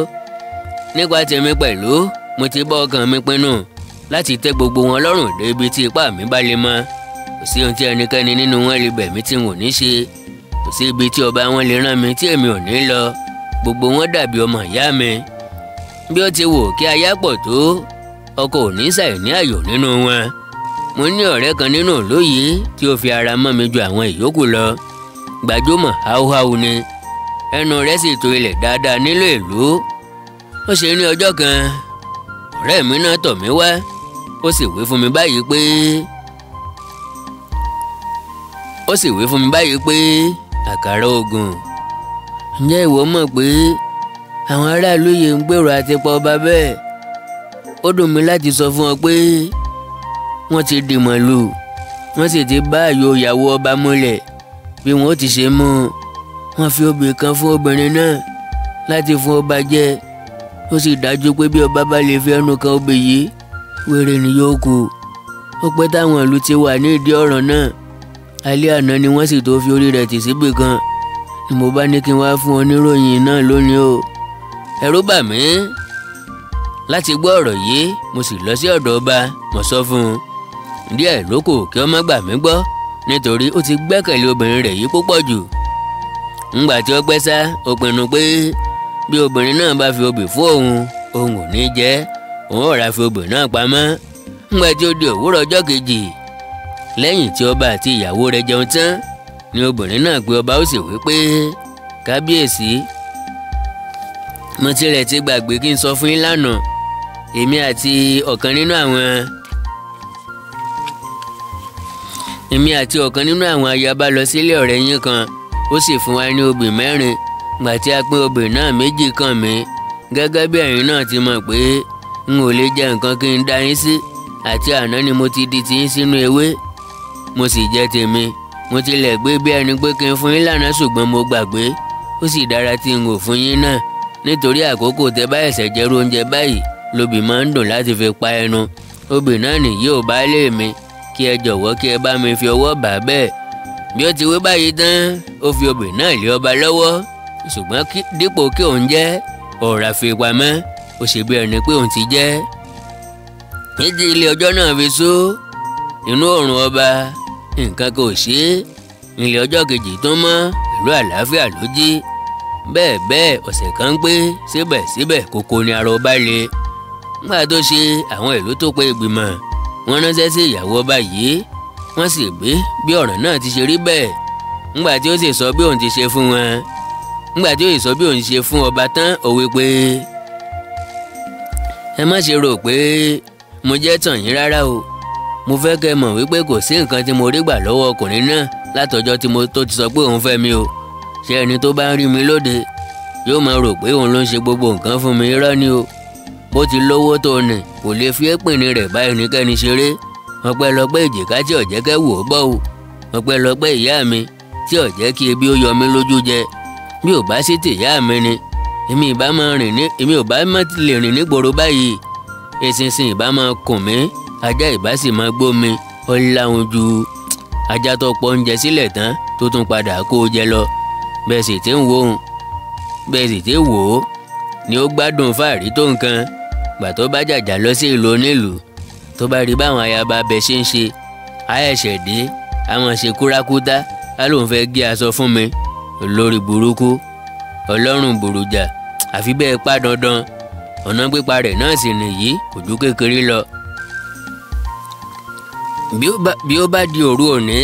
Nípa tèmi pẹ̀lú, mo ti bá ọkàn mi pinnu láti tẹ́ gbogbo wọn lọ́rùn dé ibi tí ipá mi bá lè mọ. Kò sí ohun tí ẹnikẹ́ni nínú wọn lè bẹ̀ mí tí n ò ní ṣe. Kò sí ibi tí ọba wọn lè rán mi tí èmi ò ní lọ. Gbogbo wọn dàbí ọmọ ìyá mi. Bí ó ti wù kí aya pọ̀ tó, ọkọ ò ní ṣàì ní àyò nínú wọn. Mo ní ọ̀rẹ́ kan nínú ìlú yìí tí ó fi ara mọ́ mi ju àwọn ìyókù lọ. Gbajúmọ̀ háúháú ni. Ẹnu rẹ̀ sì tó ilẹ̀ dáadáa nílò ìlú. Ó ṣe ní ọjọ́ kan, ọ̀rẹ́ mi náà tọ̀ mí wá. Ó sì wí fún mi báyìí pé àkàrà oògùn. Ǹjẹ́ ìwọ mọ̀ pé àwọn aráàlú yìí ń gbèrò àti pa ọba bẹ́ẹ̀? Ó dùn mí láti sọ fún ọ pé wọ́n ti dì mọ̀lú, wọ́n sì ti bá àyò ìyàwó ọba múlẹ̀ bí wọ́n ó ti ṣe mú un. Wọ́n fi obì kan fún obìnrin náà láti fún ọba jẹ. Ó sì dájú pé bí ọba bá lè fi ẹnu kan obì yìí, wèrè ni yóò kú. Ó pẹ́ táwọn ìlú ti wà ní ìdí ọ̀rọ̀ náà. Alẹ́ àná ni wọ́n sì tó fi orí rẹ̀ tì síbì kan. Ni mo bá ní kí n wá fún ọ níròyìn náà lónìí o. Ẹ̀rù bà mí láti gbọ́ ọ̀rọ̀ yìí, mo sì lọ sí ọ̀dọ̀ ọba, mo sọ fún un. Díẹ̀ ló kù kí ó má gbà mí gbọ́, nítorí ó ti gbẹ́kẹ̀lé obìnrin rẹ̀ yìí púpọ̀ jù. Ńgbà tí ó pẹ́ sá, ó pinnu pé bí obìnrin náà bá fi obì fún òun ò ní jẹ, òun ò ra fi obì náà pamọ́. Ńgbà tí ó di òwúrọ̀ ọjọ́ kejì, lẹ́yìn tí ọba àti ìyàwó rẹ̀ jẹun tán, ni obìnrin náà pé ọba, ó sì wí pé kábíyèsí, mo tilẹ̀ ti gbàgbé kí n sọ fún yín lánàá. Èmi àti ọ̀kan nínú àwọn ayaba lọ sílé ọ̀rẹ́ yín kan, ó sì fún wa ní obì 4. Gbà tí a pín obì náà 2 kàn mí. Gẹ́gẹ́ bí ẹ̀yin náà ti mọ̀ pé n ò lè jẹ nǹkan kí n dá yín sí, àti àná ni mo ti di tiyín sínú ewé. Mo sì jẹ tèmi. Mo tilẹ̀ gbé bí ẹni pé kí n fún yín lánàá, ṣùgbọ́n mo gbàgbé. Ó sì dára tí n ò fún yín náà, nítorí àkókò tẹ bá ẹ̀sẹ̀ jẹ́rú oúnjẹ báyìí lobì máa ń dùn láti fi pa ẹnu. Obì náà nìyí ò bá lè mi, kí ẹ jọ̀wọ́ kí ẹ bá mi fi ọwọ́ bà á bẹ́ẹ̀. Bí ó ti wí báyìí tán, ó fi obì náà lé ọba lọ́wọ́. Ṣùgbọ́n dípò kí òun jẹ, ọ̀rá fi pamọ́ ó ṣe bí ẹni pé òun ti jẹ́. nídìí ilé ọjọ́ náà fi sú inú oòrùn ọba nǹkan kò ṣe é. ilé ọjọ́ kejì tó mọ́ pẹ̀lú àlàáfíà ló jí. bẹ́ẹ̀ ọ̀sẹ̀ kan pé síbẹ̀síbẹ̀ kókó ni ara ọba le. nígbà tó ṣe àwọn ìlú tó pe ìgbìmọ̀ wọ́n ránṣẹ́ sí ìyàwó ọba yìí wọ́n sì gbé bí ọ̀ràn náà ti ṣe rí bẹ́ẹ̀. nígbà tí ó sì sọ bí òun ti ṣe fún wọn nígbà tí ó sì sọ bí òun ti ṣe fún ọba tán ó wí pé ẹ má ṣe rò pé mo jẹ́ tàn yín rárá o. mo fẹ́ kẹ́ mọ̀ wípé kò sí nǹkan tí mo rí gbà lọ́wọ́ ọkùnrin náà látọjọ́ tí mo tó ti sọ pé òun fẹ́ mi o. ṣé ẹni tó bá ń rí mi lóde yóò máa rò pé òun ló ń ṣe gbogbo nǹkan fún mi irọ́ ni o. bó ti lówó tó nì kò lè fi épìnrin rẹ̀ bá ẹnikẹ́ni ṣeré. ọpẹ́lọpẹ́ èjìká tí ọ̀jẹ́kẹ́ wò ó bọ́ o. ọpẹ́lọpẹ́ ìyá mi tí ọ̀jẹ́ kí ebi ó yọ mí lójú jẹ. bí ò bá sí tìyá mi ni èmi ò bá lè rìn nígboro báyìí. eṣinṣin ìbá máa kùn mí ajá ìbá sì máa gbó mi ó láwọn ju ajá tó pọ̀ oúnjẹ sílẹ̀ tán tó tún padà kó o jẹ lọ. bẹ́ẹ̀ sì ti wò ó ni ó gbádùn fáàrí tó nǹkan. gbà tó bá jàjà lọ sí ìlú onílùú tó bá rí báwọn ayaba bẹ ṣe ń ṣe àyẹ̀ṣẹ̀ dé àwọn ṣe kúrákútá á lóun fẹ́ gé aṣọ fún mi olórí burúkú ọlọ́run burújà àfi bẹ́ẹ̀ pa dandan ọ̀nà pípa rẹ̀ náà sì nìyí kò ju kékeré lọ. bí ó bá di òru òní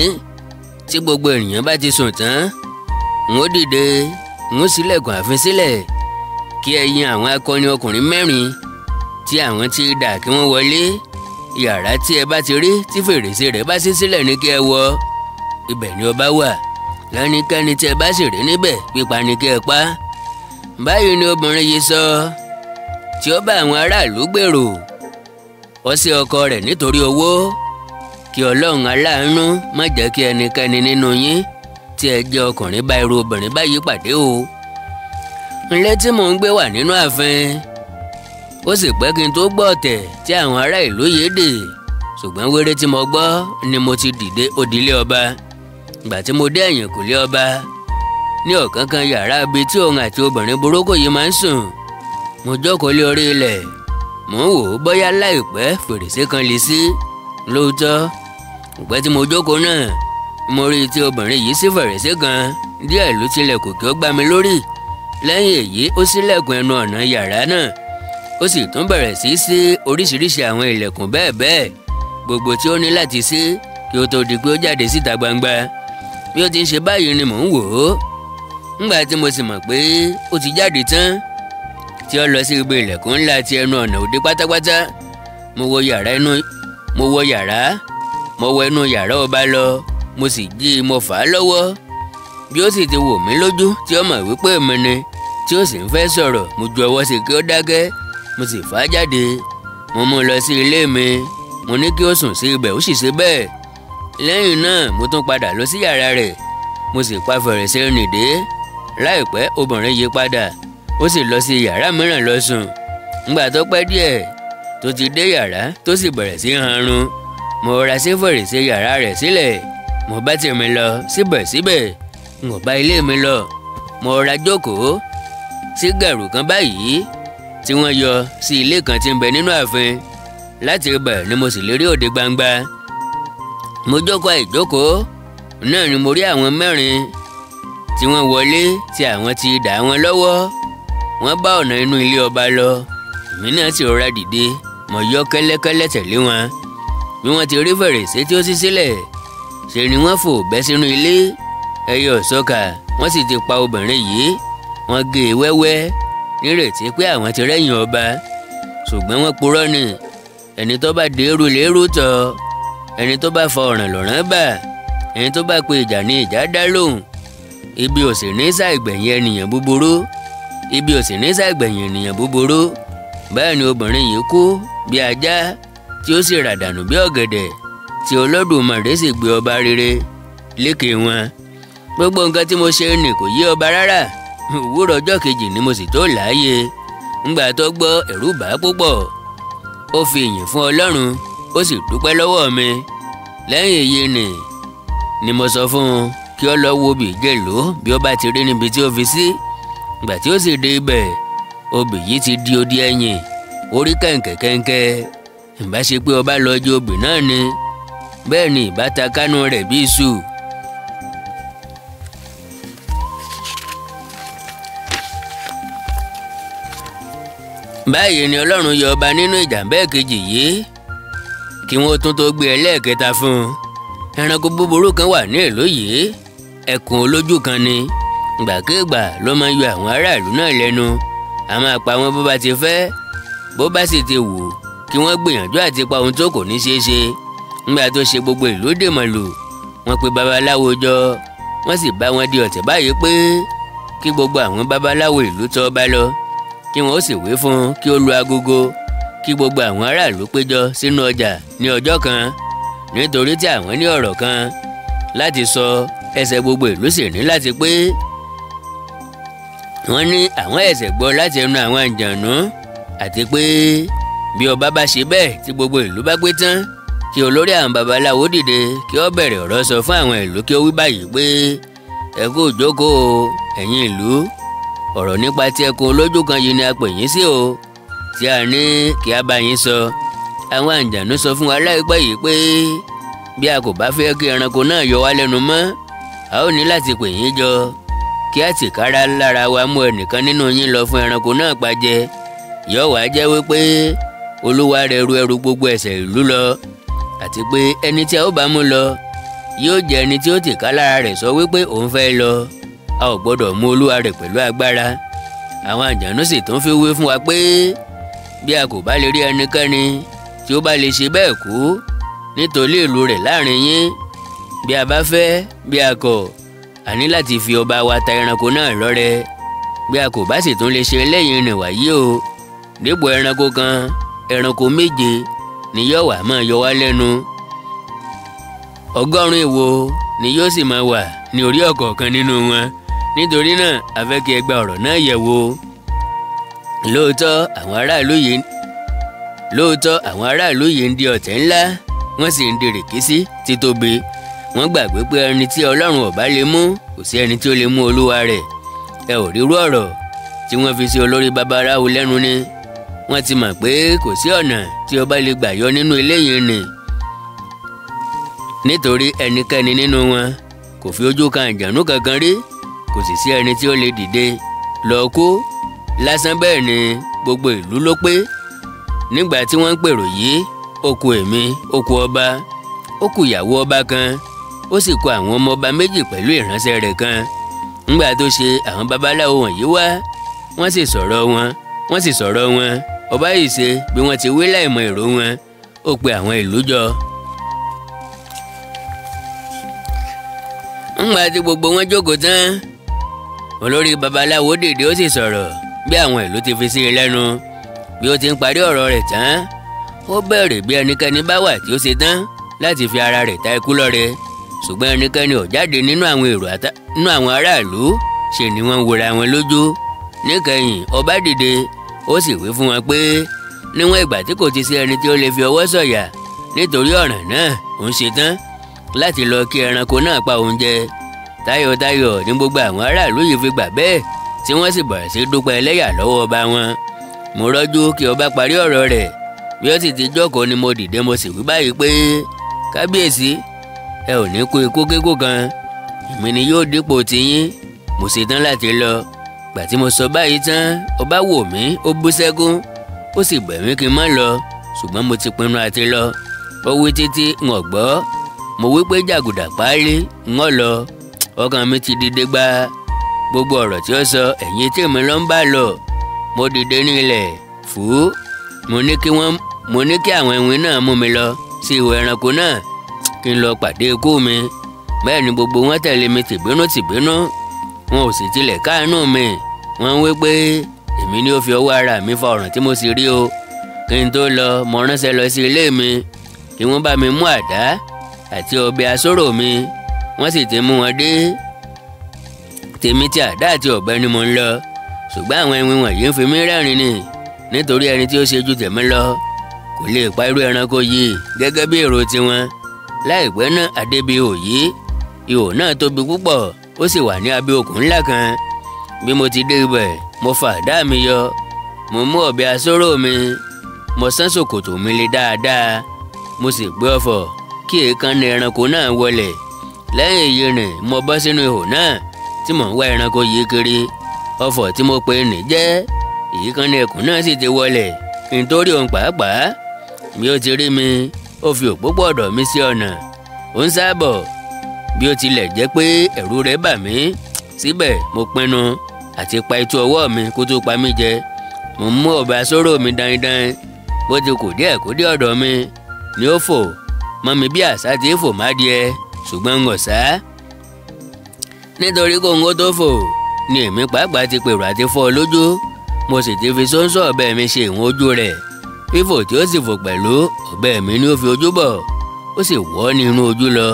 tí gbogbo ènìyàn bá ti sùn tán n ó dìde n ó ṣílẹ̀kùn ààfin sílẹ̀ kí ẹ̀yin àwọn akọni ọkùnrin 4 tí àwọn ti dà kí wọ́n wọlé. yàrá tí ẹ bá ti rí tí fèrèsé rẹ̀ bá ṣí sílẹ̀ ní kí ẹ wọ ibẹ̀ ni ọba wà. lẹ́nikẹ́ni tí ẹ bá sì rí níbẹ̀ pípa ni kí ẹ pa. báyìí ni obìnrin yìí sọ tí ó bá àwọn aráàlú gbèrò. ó ṣe ọkọ rẹ̀ nítorí owó. kí ọlọ́run aláàánú má jẹ́ kí ẹnikẹ́ni nínú yín tí ẹ jẹ́ ọkùnrin bá irú obìnrin báyìí pàdé o. ilé tí mò ń gbé wà nínú ààfin. ó sì pẹ́ kí n tó gbọ́ ọ̀tẹ̀ tí àwọn ará ìlú yìí dè. ṣùgbọ́n wéré tí mo gbọ́ ni mo ti dìde òdìlé ọba. ìgbà tí mo dé ẹ̀yìnkùlé ọba ní ọ̀kánkán yàrá ibi tí òun àti obìnrin burúkú yìí máa ń sùn. mo jókòó lé orí ilẹ̀ mò ń wò ó bóyá láìpẹ́ fèrèsé kan lè ṣí. lóòótọ́ ìpẹ́ tí mo jókòó náà mo rí i tí obìnrin yìí ṣí fèrèsé kan díẹ̀ ló tilẹ̀kùn kí ó gbá mi lórí. lẹ́yìn èyí ó ṣílẹ̀kùn ẹnu ọ̀nà yàrá náà ó sì tún bẹ̀rẹ̀ sí í ṣí oríṣiríṣi àwọn ilẹ̀kùn bẹ́ẹ̀ gbogbo tí ó ní láti ṣí kí ó tó di pé ó jáde síta gbangba. bí ó ti ń ṣe báyìí ni mò ń wò ó. ńgbà tí mo sì mọ̀ pé ó ti jáde tán tí ó lọ sí ibi ilẹ̀kùn ńlá ti ẹnu ọ̀nà òde pátápátá mo wọ ẹnu yàrá ọba lọ mo sì jí i mo fà á lọ́wọ́. bí ó sì ti wò mí lójú tí ó mọ̀ wípé èmi ni tí ó sì ń fẹ́ sọ̀rọ̀ mo ju ọwọ́ sí kí ó dákẹ́ mo sì fà á jáde. mo mú un lọ sí ilé mi mo ní kí ó sùn sí ibẹ̀ ó sì ṣe bẹ́ẹ̀. lẹ́yìn náà mo tún padà lọ sí yàrá rẹ̀ mo sì pa fèrèsé nìdé. láìpẹ́ obìnrin yí padà ó sì lọ sí yàrá mìíràn lọ sùn. ńgbà tó pẹ́ díẹ̀ tó ti dé yàrá tó sì bẹ̀rẹ̀ sí hanrun mo rọra sí fèrèsé yàrá rẹ̀ sílẹ̀ mo bá tèmi lọ. síbẹ̀síbẹ̀ n ò bá ilé mi lọ. mo rọra jókòó sí gàrú kan báyìí tí wọ́n yọ sí ilé kan tí ń bẹ nínú ààfin. láti ibẹ̀ ni mo sì lè rí òde gbangba. mo jókòó àìjókòó náà ni mo rí àwọn 4 tí wọ́n wọlé tí àwọn ti dà wọ́n lọ́wọ́. wọ́n bá ọ̀nà inú ilé ọba lọ. èmi náà sì rọra dìde mo yọ kẹ́lẹ́kẹ́lẹ́ tẹ̀lé wọn. bí wọ́n ti rí fèrèsé tí ó ṣí sílẹ̀ ṣe ni wọ́n fò bẹ́ sínú ilé. ẹyẹ ọ̀ṣọ́kà wọ́n sì ti pa obìnrin yìí wọ́n gé e wẹ́wẹ́ nírètí pé àwọn ti rẹ́yìn ọba. ṣùgbọ́n wọ́n purọ́ ni ẹni tó bá dèrú lérú tọ̀ ẹni tó bá fọ ọ̀ràn lọ́rán bà ẹni tó bá pe ìjà ní ìjà dá lóhùn. ibi ò sì ní ṣàìgbẹ̀yìn ènìyàn búburú. báyìí ni obìnrin yìí kú bí ajá tí ó sì ràdànù bí ọ̀gẹ̀dẹ̀ tí Olódùmarè sì gbé ọba rere lékè wọn. gbogbo nǹkan tí mo ṣe ni kò yé ọba rárá. òwúrọ̀ ọjọ́ kejì ni mo sì tó láàyè. ńgbà tó gbọ́ ẹ̀rù bà á púpọ̀. ó fi ìyìn fún Ọlọ́run ó sì dúpẹ́ lọ́wọ́ mi. lẹ́yìn èyí ni mo sọ fún un kí ó lọ wo bìgèlò bí ó bá ti rí níbi tí ó fi sí. ìgbà tí ó sì dé ibẹ̀ obì yìí ti di odi ẹ̀yìn orí kẹ̀ǹkẹ̀kẹ̀ǹkẹ̀. ìbá ṣe pé ọba lọ jẹ obì náà ni bẹ́ẹ̀ ni ìbá ta kánú rẹ̀ bí iṣu. báyìí ni ọlọ́run yọ ọba nínú ìjàmbá ẹ̀kejì yìí kí wọ́n tún tó gbé ẹlẹ́ẹ̀kẹta fún un. ẹranko búburú kan wà ní ìlú yìí, ẹkùn olójú kan ni. ìgbàkigbà ló máa ń yọ àwọn aráàlú náà lẹ́nu, a máa pa wọn bó bá ti fẹ́, bó bá sì ti wù kí wọ́n gbìyànjú àti pa ohun tó kò ní ṣeé ṣe. nígbà tó ṣe gbogbo ìlú dèmọ̀lù, wọ́n pe babaláwo jọ, wọ́n sì bá wọn di ọ̀tẹ̀ báyìí pé kí gbogbo àwọn babaláwo ìlú tọ́ ọba lọ, kí wọ́n ó sì wí fún un kí ó lu agogo, kí gbogbo àwọn aráàlú péjọ sínú ọjà ní ọjọ́ kan, nítorí tí àwọn ní ọ̀rọ̀ kan láti sọ. ẹsẹ̀ gbogbo ìlú sì ní láti pé. wọ́n ní àwọn ẹ̀sẹ̀ gbọ́ láti ẹnu àwọn àjànú, àti pé bí ọba bá ṣe bẹ́ẹ̀ tí gbogbo ìlú bá pé tán, kí olórí àwọn babaláwo dìde kí ó bẹ̀rẹ̀ ọ̀rọ̀ sọ fún àwọn ìlú kí ó wí báyìí pé ẹ kú ìjókòó ẹ̀yin ìlú, ọ̀rọ̀ nípa ti ẹkùn olójú kan yìí ni a pè yín sí o, tí a ní kí a bá yín sọ. àwọn àjànú sọ fún wa láìpẹ́ yìí pé bí a kò bá fẹ́ kí ẹranko náà yọ wá lẹ́nu mọ́, a ó ní láti pè yín jọ kí a tìkára lára wa mú ẹnìkan nínú yín lọ fún ẹranko náà pa jẹ. yóò wá jẹ́ wípé olúwa rẹ̀ ru ẹrù gbogbo ẹ̀ṣẹ̀ ìlú lọ, àti pé ẹni tí a ó bá mú lọ yóò jẹ́ ẹni tí ó tìká lára rẹ̀ sọ wípé òun fẹ́ lọ. a ò gbọ́dọ̀ mú olúwa rẹ̀ pẹ̀lú agbára. àwọn àjànú sì tún fi wí fún wa pé bí a kò bá lè rí ẹnikẹ́ni tí ó bá lè ṣe bẹ́ẹ̀ kú nítorí ìlú rẹ̀ láàrin yín, bí a bá fẹ́ bí a kọ̀, a ní láti fi ọba wa ta ẹranko náà lọ́rẹ. bí a kò bá sì tún lè ṣe eléyìí nì wáyé o, dípò ẹranko kan, ẹranko méje ni yóò wá máa yọ wá lẹ́nu. 100 èwo ni yóò sì máa wà ní orí ọ̀kọ̀ọ̀kan nínú wọn. nítorí náà a fẹ́ kí ẹ gba ọ̀rọ̀ náà yẹ̀ wò. lóòótọ́ àwọn aráàlú yìí ń di ọ̀tẹ̀ ńlá, wọ́n sì ń di rìkísí títóbi. wọ́n gbàgbé pé ẹni tí ọlọ́run ọ̀bá lè mú, kò sí ẹni tí ó lè mú olúwa rẹ̀. ẹ ò rírú ọ̀rọ̀ tí wọ́n fi sí olórí babaláwo lẹ́nu ni. wọ́n ti mọ̀ pé kò sí ọ̀nà tí ọba lè gbà yọ nínú eléyìí nì, nítorí ẹnikẹ́ni nínú wọn kò fi ojú kan àjànú kankan rí, kò sì sí ẹni tí ó lè dìde lọ kú lásán. bẹ́ẹ̀ ni gbogbo ìlú ló pé. nígbà tí wọ́n ń pèrò yìí, ó kù èmi, ó kù ọba, ó kù ìyàwó ọba kan, ó sì kù àwọn ọmọ ọba méjì pẹ̀lú ìránṣẹ́ rẹ̀ kan. nígbà tó ṣe àwọn babaláwo wọ̀nyí wá, wọ́n sì sọ̀rọ̀ wọn. ọba yìí ṣe bí wọ́n ti wí láìmọ̀ èrò wọn. ó pe àwọn ìlú jọ. nígbà tí gbogbo wọn jókòó tán, olórí babaláwo dìde ó sì sọ̀rọ̀ bí àwọn ìlú ti fi sí i lẹ́nu. bí ó ti ń parí ọ̀rọ̀ rẹ̀ tán, ó bẹ̀rẹ̀ bí ẹnikẹ́ni bá wà tí ó ṣe tán láti fi ara rẹ̀ ta ikú lọ́rẹ. ṣùgbọ́n ẹnikẹ́ni ò jáde nínú àwọn aráàlú, ṣe ni wọ́n wòra wọn lójú. níkẹyìn ọba dìde ó sì wí fún wọn pé níwọ̀n ìgbà tí kò ti sí ẹni tí ó lè fi ọwọ́ sọ̀yà nítorí ọ̀ràn náà, òun ṣe tán láti lọ kí ẹranko náà pa òun jẹ. tayọ̀tayọ̀ ní gbogbo àwọn aráàlú yìí fi gbà bẹ́ẹ̀, tí wọ́n sì bẹ̀rẹ̀ sí dúpẹ́ ẹlẹ́yà lọ́wọ́ ọba wọn. mo rọ́jú kí ọba parí ọ̀rọ̀ rẹ̀. bí ó sì ti jókòó ni mo dìde, mo sì wí báyìí pé kábíyèsí, ẹ ò ní kú ikú kíkú kan, èmi ni yóò dípò tiyín. mo ṣetán láti lọ. gbà tí mo sọ báyìí tán, ọba wò mí, ó bú sẹ́kún, ó sì bẹ̀ mí kí n má lọ, ṣùgbọ́n mo ti pinnu àti lọ. ó wí títí n ò gbọ́. mo wí pé jàgùdà páálí n ò lọ. ọkàn mi ti dìde gba gbogbo ọ̀rọ̀ tí ó sọ, ẹ̀yìn tí èmi ló ń bá lọ. mo dìde ní ilẹ̀ fú. mo ní kí àwọn ẹ̀wìn náà mú mi lọ sí ihò ẹranko náà kí n lọ pàdé ikú mi. bẹ́ẹ̀ ni gbogbo wọn tẹ̀lé mi tìbínú, wọn ò sì tilẹ̀ káàánú mi. wọ́n ń wí pé èmi ni ó fi ọwọ́ ara mi fa ọ̀ràn tí mo sì rí o. kí n tó lọ, mo ránṣẹ́ lọ sí ilé mi kí wọ́n bá mi mú àdá àti ọ̀bẹ asóró mi. wọ́n sì ti mú wọn dé. tèmi ti àdá àti ọ̀bẹ ni mo ń lọ. ṣùgbọ́n àwọn ẹ̀wìn wọ̀nyí ń fi mí rẹ́rìn ni, nítorí ẹni tí ó ṣe ju tèmi lọ kò lè pa irú ẹranko yìí gẹ́gẹ́ bí èrò tiwọn. láìpẹ́ náà adébí ihò yìí. ihò náà tóbi púpọ̀, ó sì wà ní abẹ́ òkun ńlá kan. bí mo ti dé ibẹ̀, mo fa àdá mi yọ, mo mú ọ̀bẹ asóró mi, mo sán ṣòkòtò mi le dáadáa, mo sì gbé ọfọ̀ kí èékánná ẹranko náà wọlẹ̀. Lẹ́yìn èyí ni mo bọ́ sínú ihò náà tí mò ń wá ẹranko yìí kiri. Ọfọ̀ tí mo pe nì jẹ́, èékánná ẹkùn náà sì ti wọlẹ̀ nítorí òun pàápàá. Bí ó ti rí mi, ó fi òpópó ọ̀dọ̀ mi sí ọ̀nà, ó ń sábọ̀. Bí ó tilẹ̀ jẹ́ pé ẹ̀rù rẹ̀ bà mí, síbẹ̀ mo pinnu àti pa itú ọwọ́ mi kó tó pa mí jẹ. Mo mú ọ̀bẹ asóró mi dandan, bó ti kù díẹ̀ kó dé ọ̀dọ̀ mi ni ó fò mọ́ mi bí àṣá ti fò má díẹ̀, ṣùgbọ́n ń ọ̀sá. Nítorí kóńgó tó fò ni èmi pàápàá ti pèrò àti fọ́ lójú, mo sì ti fi sóńsó ọ̀bẹ mi ṣe ìwọ̀n ojú rẹ̀. Fífò tí ó sì fò pẹ̀lú ọ̀bẹ mi ni ó fi ojú bọ̀, ó sì wọ́ ní inú ojú lọ.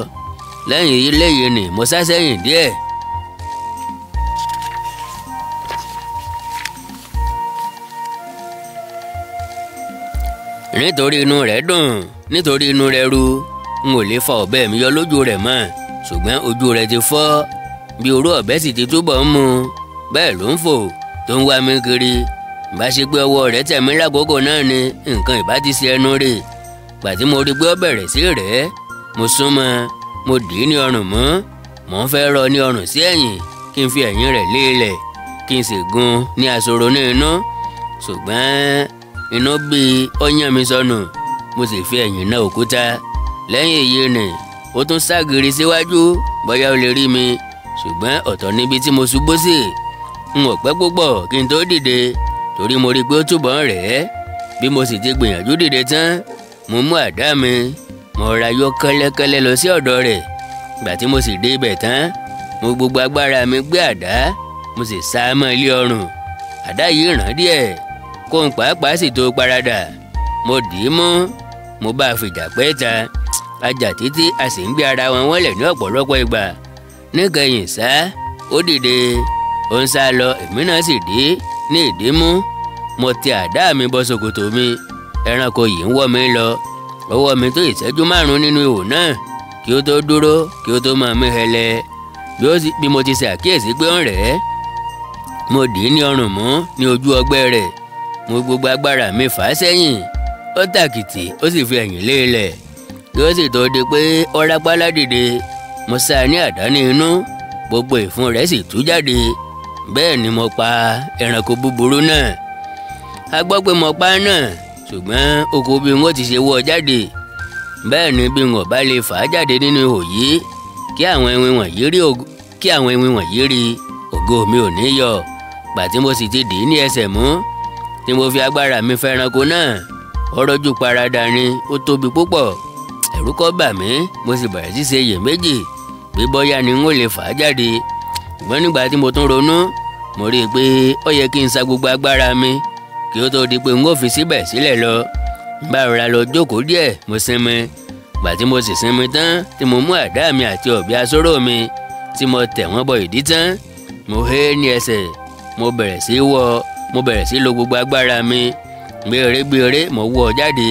Lẹ́yìn eléyìí ni mo sá sẹ́yìn díẹ̀. Nítorí inú rẹ̀ dùn, nítorí inú rẹ̀ ru, n ò lè fa ọ̀bẹ mi yọ lójú rẹ̀ mọ́, ṣùgbọ́n ojú rẹ̀ ti fọ́. Bí oró ọ̀bẹ sì ti túbọ̀ ń mu, bẹ́ẹ̀ ló ń fò tó ń wá mi kiri. Bá ṣe pé ọwọ́ rẹ̀ tẹ̀ mí lákòókò náà ni nǹkan ìbá ti ṣe ẹnu rẹ̀. Gbà tí mo rí pé ó bẹ̀rẹ̀ sí rẹ̀, mo súnmọ́, mo dì í ní ọrùn mú, mò ń fẹ́ rọ ní ọrùn sí ẹ̀yìn kí n fi ẹ̀yìn rẹ̀ lélẹ̀ kí n sì gún ní asoro ní inú. Ṣùgbọ́n inú bí ó yán mi sọnù, mo sì fi ẹ̀yìn náà òkúta. Lẹ́yìn èyí ni ó tún ságiri síwájú bóyá ó lè rí mi, ṣùgbọ́n ọ̀tọ̀ níbi tí mo ṣubú sí. N ò pẹ́ púpọ̀ kí n tó dìde, torí mo rí pé ó túbọ̀ ń rẹ̀ ẹ́. Bí mo sì ti gbìyànjú dìde tán, mo mú àdá mi, mo ra yọ kẹ́lẹ́kẹ́lẹ́ lọ sí ọ̀dọ̀ rẹ̀. Ìgbà tí mo sì dé ibẹ̀ tán, mo gbogbo agbára mi gbé àdá, mo sì sá a mọ́ ilé ọrùn. Àdá yìí ràn díẹ̀, kóun pàápàá sì tó paradà. Mo dì í mú, mo bá a fìjà pẹ́ ta. A jà títí a sì ń gbé ara wọn wọ́lẹ̀ ní ọ̀pọ̀lọpọ̀ ìgbà. Níkẹyìn sá, ó dìde, ó ń sá lọ, èmi náà sì dé ní ìdímú. Mo tẹ àdá mi bọ ṣòkòtò mi, ẹranko yìí ń wọ́ mi lọ. Ọwọ́ mi tó ìṣẹ́jú 5 nínú ihò náà kí ó tó dúró, kí ó tó máa mí hẹlẹ. Bí mo ti ṣe àkíyèsí pé ó ń rẹ̀ ẹ́, mo dì í ní ọrùn mú ní ojú ọgbẹ́ rẹ̀. Mo gbogbo agbára mi fà á sẹ́yìn, ó tàkìtì, ó sì fi ẹ̀yìn lélẹ̀. Kí ó sì tó di pé ó rápálá dìde, mo sá a ní àdá ní inú, gbogbo ìfun rẹ̀ sì tú jáde. Bẹ́ẹ̀ ni mo pa ẹranko búburú náà. A gbọ́ pé mo pa á náà, ṣùgbọ́n oko bí n ó ti ṣe wọ́ jáde. Bẹ́ẹ̀ ni bí n ò bá lè fà á jáde nínú ihò yìí, kí àwọn ewin wọ̀nyí rí ògo mi ò ní yọ. Gbà tí mo sì ti dì í ní ẹsẹ̀ mú, tí mo fi agbára mi fẹ́ ẹranko náà, ó rọ́jú paradà ni, ó tóbi púpọ̀. Ẹ̀rù kọ́ bà mí, mo sì bẹ̀rẹ̀ sí ṣe iyèméjì pé bóyá ni n ó lè fà á jáde. Ṣùgbọ́n nígbà tí mo tún ronú, mo rí i pé ó yẹ kí n sa gbogbo agbára mi kí ó tó di pé n ó fi síbẹ̀ sílẹ̀ lọ. Bá rọra lọ jókòó díẹ̀, mo sinmi. Gbà tí mo sì sinmi tán, tí mo mú àdá mi àti ọ̀bẹ asóró mi, tí mo tẹ̀ wọ́n bọ ìdí tán, mo hé ní ẹsẹ̀, mo bẹ̀rẹ̀ sí lo gbogbo agbára mi. Gbèrègbèrè mo wọ́ jáde.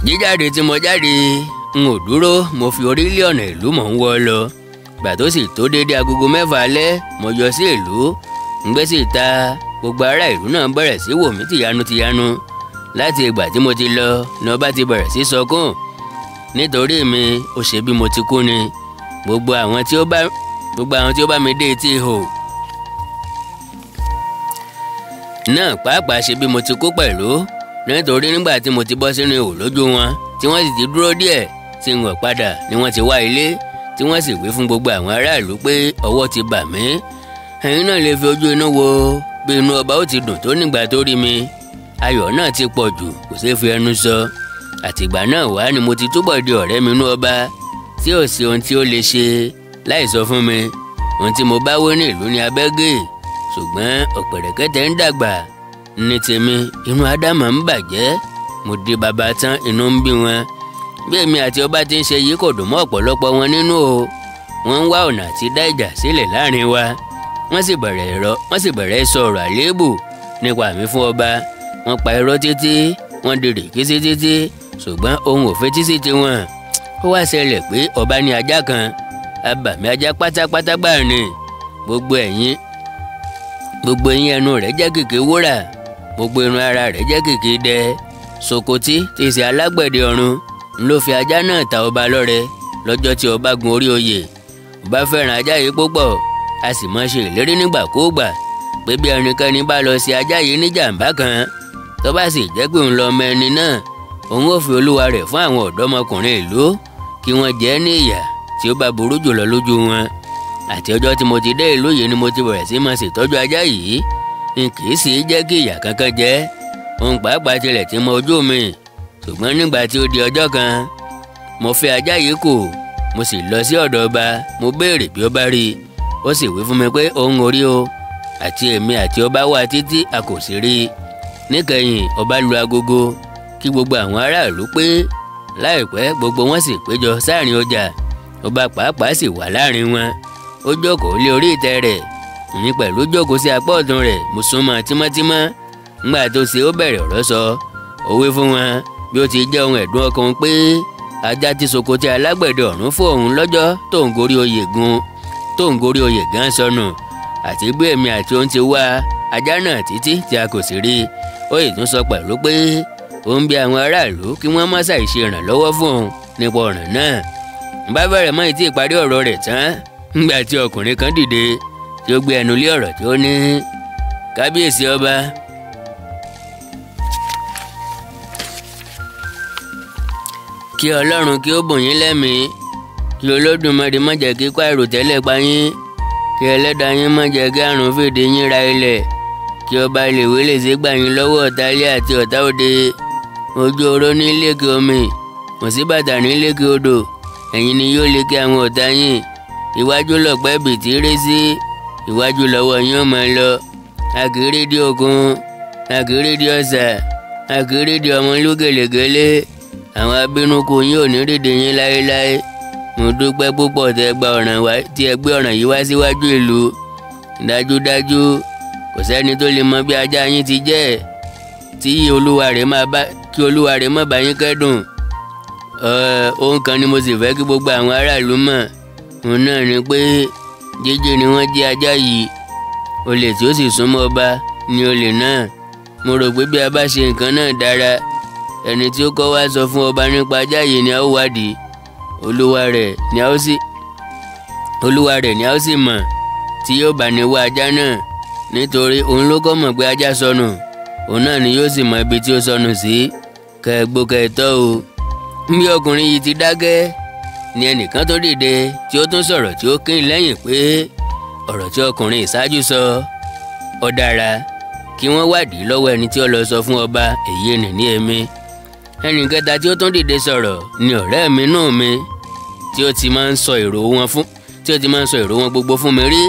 Jíjáde tí mo jáde, n ò dúró, mo fi orí lé ọ̀nà ìlú mò ń wọ́ lọ. Gbà tó sì tó déédéé agogo 6 alẹ́, mo yọ sí ìlú. Ń gbé sí ìta, gbogbo ará ìlú náà bẹ̀rẹ̀ sí wò mí tìyanu. Láti ìgbà tí mo ti lọ ni ọba ti bẹ̀rẹ̀ sí sọkún. Nítorí mi, ó ṣe bí mo ti kú ni. Gbogbo àwọn tí ó bá mi dé etí ihò náà pàápàá ṣe bí mo ti kú pẹ̀lú. Nítorí nígbà tí mo ti bọ́ sínú ihò lójú wọn, tí wọ́n sì ti dúró díẹ̀ tí n ò padà, ni wọ́n ti wá ilé, tí wọ́n sì wí fún gbogbo àwọn aráàlú pé ọwọ́ ti bà mí. Ẹ̀yin náà lè fi ojú inú wo bí inú ọba ó ti dùn tó nígbà tó rí mi. Ayọ̀ náà ti pọ̀ jù, kò ṣeé fi ẹnu sọ. Àtìgbà náà wá ni mo ti túbọ̀ di ọ̀rẹ́ mi inú ọba, tí ò sí ohun tí ó lè ṣe láì sọ fún mi. Ohun tí mo bá wó ní ìlú ni abẹ́gẹ́, ṣùgbọ́n ọ̀pẹ̀rẹ̀kẹ́tẹ̀ ń dàgbà. Ní tèmi, inú Ádámọ̀ ń bàjẹ́. Mo di bàbá tán, inú ń bí wọn. Bí èmi àti ọba ti ń ṣe yìí kò dùn mọ́ ọ̀pọ̀lọpọ̀ wọn nínú o. Wọ́n ń wá ọ̀nà àti dá ìjà sílẹ̀ láàrin wa. Wọ́n sì bẹ̀rẹ̀ sọ̀rọ̀ àléébù nípa mi fún ọba. Wọ́n pa irọ́ títí, wọ́n di rìkísí títí, ṣùgbọ́n ohun ò fetí sí tiwọn. Ó wá ṣẹlẹ̀ pé ọba ní ajá kan, abàmì ajá pátápátá gbáà ni. Gbogbo gbogbo eyín ẹnu rẹ̀ jẹ́ kìkì wúrà, gbogbo irun ara rẹ̀ jẹ́ kìkì idẹ. Sokoti tí í ṣe alágbẹ̀dẹ ọ̀run ló fi ajá náà ta ọba lọ́rẹ lọ́jọ́ tí ọba gun orí oyè. Ọba fẹ́ràn ajá yìí púpọ̀, a sì máa ṣe ìlérí nígbàkúùgbà pé bí ẹnikẹ́ni bá lọ sí ajá yìí ní jàǹbá kan, tó bá sì jẹ́ pé òun lọ ọmọ ẹni náà, òun ó fi olúwa rẹ̀ fún àwọn ọ̀dọ́mọkùnrin ìlú kí wọ́n jẹ ẹ́ ní ìyà tí ó bá burú jùlọ lójú wọn. Àti ọjọ́ tí mo ti dé ìlú yìí ni mo ti bẹ̀rẹ̀ sí máa ṣètọ́jú ajá yìí, n kì í sì jẹ́ kí ìyà kankan jẹ ẹ́. Òun pàápàá tilẹ̀ ti mọ ojú mi, ṣùgbọ́n nígbà tí ó di ọjọ́ kan, mo fẹ́ ajá yìí kù, mo sì lọ sí ọ̀dọ̀ ọba, mo béèrè bí ó bá rí i. Ó sì wí fún mi pé òun ò rí o, àti èmi àti ọba wá títí a kò sì rí i. Níkẹyìn ọba lu agogo kí gbogbo àwọn aráàlú pé, láìpẹ́ gbogbo wọn sì péjọ sáàrin ọjà. Ọba pàápàá sì wà láàrin wọn. Ó jókòó lé orí ìtẹ́ rẹ̀, èmi pẹ̀lú jókòó sí apá ọ̀tún rẹ̀, mo súnmọ́ tímọ́tímọ́. Ńgbà tó ṣe ó bẹ̀rẹ̀ ọ̀rọ̀ sọ, ó wí fún wọn bí ó ti jẹ́ ohun ẹ̀dùn ọkàn pé ajá tí Sokoti alágbẹ̀dẹ ọ̀run fún òun lọ́jọ́ tó ń gorí oyè gan sọnù, àti bí èmi àti òun ti wá ajá náà títí tí a kò sì rí i. Ó sì tún sọ pẹ̀lú pé ó ń bi àwọn aráàlú kí wọ́n má ṣàì ṣe ìrànlọ́wọ́ fún òun nípa ọ̀ràn náà. Bá bẹ̀rẹ̀ mọ́ ìtì ìparí ọ̀rọ̀ rẹ̀ tán, nígbà tí ọkùnrin kan dìde tí ó gbé ẹnu lé ọ̀rọ̀ tí ó ní, kábíyèsí ọba, kí Ọlọ́run kí ó bùn yín lẹ́mìí, kí Olódùmarè má jẹ́ kí àìròtẹ́lẹ̀ pa yín, kí Ẹlẹ́dàá yín má jẹ́ kí àrùn fèdè yín ra ilẹ̀, kí ọba ìlèwé lè ṣe gbà yín lọ́wọ́ ọ̀tá ilé àti ọ̀tá òde. Ojú oró ní lékè omi, mọ̀síbàtà ní lékè odò, ẹ̀yin ni yóò lékè àwọn ọ̀tá yín. Iwájú lọ̀pẹ́ bìtì ré sí, iwájú lọ́wọ́ yín ó máa lọ. Àkèrè di òkun, àkèrè di ọ̀sà, àkèrè di ọmọ ìlú gèlègèlè. Àwọn abínúkú yín ò ní rèdè yín láéláé. Mo dúpẹ́ púpọ̀ tí ẹ gbé ọ̀ràn yìí wá síwájú ìlú. Dájúdájú kò sẹ́ni tó lè mọ bí ajá yín ti jẹ́, tí kí olúwa rẹ̀ má bá yín kẹ́dùn. Ohun kan ni mo sì fẹ́ kí gbogbo àwọn aráàlú mọ̀, òun náà ni pé jẹ́jẹ́ ni wọ́n jí ajá yìí. Olè tí ó sì súnmọ́ ọba ni olè náà. Mo rò pé bí a bá ṣe nǹkan náà dára, ẹni tí ó kọ́ wá sọ fún ọba nípa ajá yìí ni a ó wádìí. Olúwa rẹ̀ ni a ó sì mọ̀ tí yóò bá ní wá ajá náà, nítorí òun ló kọ́ mọ̀ pé ajá sọnù, òun náà ni yóò sì mọ ibi tí ó sọnù sí. Kẹ̀gbó kẹ̀tọ́ o. Bí ọkùnrin yìí ti dákẹ́ ni ẹnìkan tó dìde tí ó tún sọ̀rọ̀ tí ó kín lẹ́yìn pé ọ̀rọ̀ tí ọkùnrin ìṣáájú sọ ó dára, kí wọ́n wádìí lọ́wọ́ ẹni tí ó lọ sọ fún ọba, èyí ní èmi. Ẹnì kẹta tí ó tún dìde sọ̀rọ̀ ni ọ̀rẹ́ mi nù mi tí ó ti máa ń sọ èrò wọn gbogbo fún mi rí.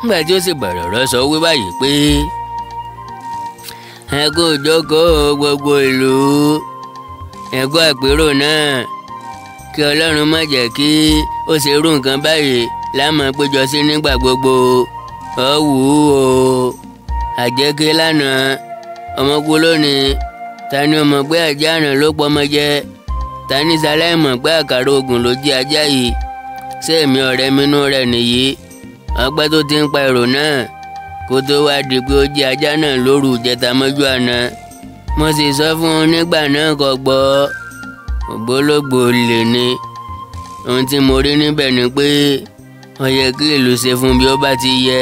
Nígbà tí ó sì bẹ̀rẹ̀ ọ̀rọ̀ sọ wí báyìí pé, ẹ kú ìjókòó gbogbo ìlú, ẹ kú àpérò náà, kí Ọlọ́run má jẹ́ kí ó ṣe irú nǹkan báyìí láàmú péjọ sí nígbà gbogbo. Ọ̀wù o, àjẹké lánàá, ọmọkú lónìí, ta ni ó mọ̀ pé ajá àná ló pọmọ jẹ? Ta ni ṣaláì mọ̀ pé àkàrà oògùn ló jí ajá yìí? Ṣé èmi ọ̀rẹ́ minú rẹ̀ nìyí? Ọpẹ́ tó ti ń pa èrò náà kó tó wá di pé ó jí ajá náà lóru ìjẹta mọ́jú àná. Mo sì sọ fún un nígbà náà kò gbọ́. Ògbólógbò olè ni. Ohun tí mo rí níbẹ̀ ni pé ó yẹ kí ìlú ṣe fún bí ó bá ti yẹ.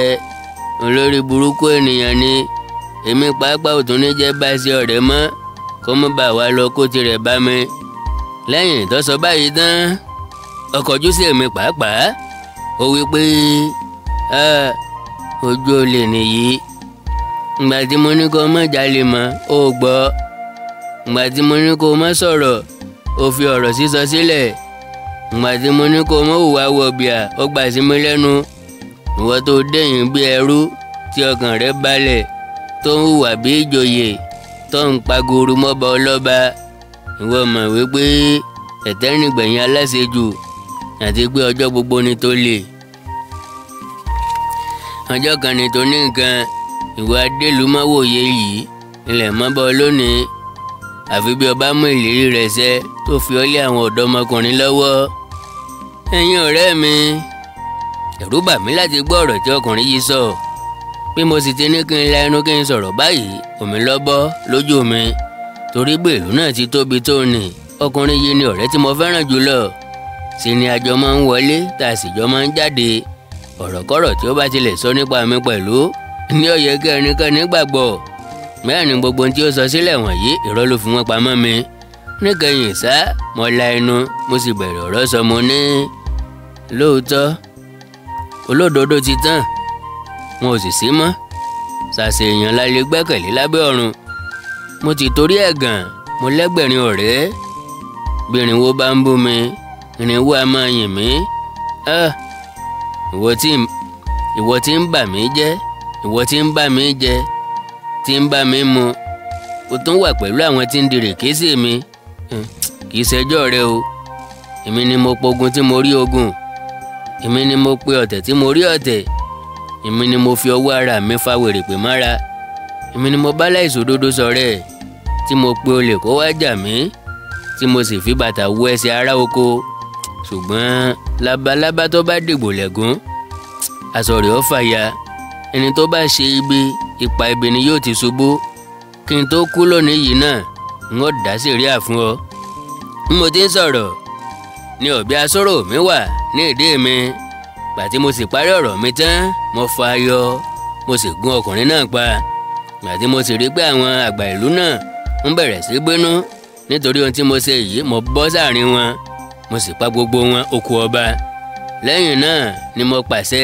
Olórí burúkú ènìyàn ni. Èmi pàápàá ò tún ní jẹ́ bá ṣe ọ̀rẹ́ mọ́ kó má bàa wá lọ kó tirẹ̀ bá mi. Lẹ́yìn tó sọ báyìí tán, ó kọjú sí èmi pàápàá. Ó wí pé ojú olè nìyí. Ìgbà tí mo ní kó má jalè mọ́ ó gbọ́. Ìgbà tí mo ní kó má sọ̀rọ̀ ó fi ọ̀rọ̀ sísọ sílẹ̀. Ìgbà tí mo ní kó má hùwà wọ̀bìà ó gbà sí mi lẹ́nu. Ìwọ tó dẹ̀yìn bí ẹrú tí ọkàn rẹ̀ balẹ̀, tó ń hùwà bí ìjòyè, tó ń pagoro mọ́ba ọlọ́ba. Ìwọ mọ̀ wípé ẹ̀tẹ́ nìgbẹ̀yìn aláṣejù, àti pé ọjọ́ gbogbo ni tó lè. Ọjọ́ kan ni tó ní nǹkan. Ìwọ adélùmọ́wòye yìí ilẹ̀ mọ́bọ lónìí, àfi bí ọba mú ìlérí rẹ̀ ṣẹ tó fi ọ́ lé àwọn ọ̀dọ́mọkùnrin lọ́wọ́. Ẹ̀yin ọ̀rẹ́ mi, ẹ̀rù bà mí láti gbọ́ ọ̀rọ̀ tí ọkùnrin yìí sọ. bí mo sì ti ní kí n la ẹnu kí n sọ̀rọ̀ báyìí omi lọ́ bọ́ lójú mi torí gbèlú náà ti tóbi tó ní ọkùnrin yìí ni ọ̀rẹ́ tí mo fẹ́ràn jùlọ sí ni àjọ máa ń wọlé tá a sì jọ máa ń jáde ọ̀rọ̀kọ́rọ̀ tí ó bá tilẹ̀ sọ nípa mi pẹ̀lú ní ó yẹ kí ẹnikẹ́ni gbàgbọ́ mẹ́rin gbogbo tí ó sọ sílẹ̀ wọ̀nyí irọ́ ló fi wọ́n pamọ́ mi níkẹyìn sá mo la ẹnu mo sì bẹ̀rẹ̀ ọ̀rọ̀ sọ mo ní lóòótọ́ olódodo ti tán wọn ò sì sí mọ́ ṣàṣe èèyàn la lè gbẹ́kẹ̀lé lábẹ́ ọ̀run mo ti torí ẹ̀gàn mo lẹ́gbẹ̀rin ọ̀rẹ́ bí irinwó bá ń bú mi irinwó a máa yìn mí ìwọ tí ń bà mí jẹ́ ìwọ tí ń bà mí jẹ tí ń bá mi mu o tún wà pẹ̀lú àwọn tí ń dirè kéésì mi kì í ṣẹjọ́ rẹ o èmi ni mo pogun tí mo rí ogun èmi ni mo pe ọ̀tẹ̀ tí mo rí ọ̀tẹ̀ èmi ni mo fi ọwọ́ ara mi fa wèrè pè mára èmi ni mo bá láìṣòdodo ṣọ̀rẹ́ tí mo pe olè kó wá jà mí tí mo sì fi bàtà wọ ẹsẹ̀ ará oko ṣùgbọ́n labalábá tó bá dìgbò lẹ́gùn aṣọ rẹ̀ ó fàya ẹni tó bá ṣe ibi ipa ibi ni yóò ti ṣubú kí n tó kú lónìí yìí náà n ó dá sẹ̀ríà fún ọ. bí mo ti ń sọ̀rọ̀ ni ọ̀bẹ asọ́rò mi wà ní ìdí mi gbàtí mo sì parí ọ̀rọ̀ mi tán mo fa ayọ̀ mo sì gún ọkùnrin náà pa gbàtí mo sì rí pé àwọn àgbà ìlú náà ń bẹ̀rẹ̀ sí gbénú nítorí ohun tí mo ṣe yìí mo bọ́ sáàrin wọn mo sì pa gbogbo wọn okú ọba lẹ́yìn náà ni mo pàṣẹ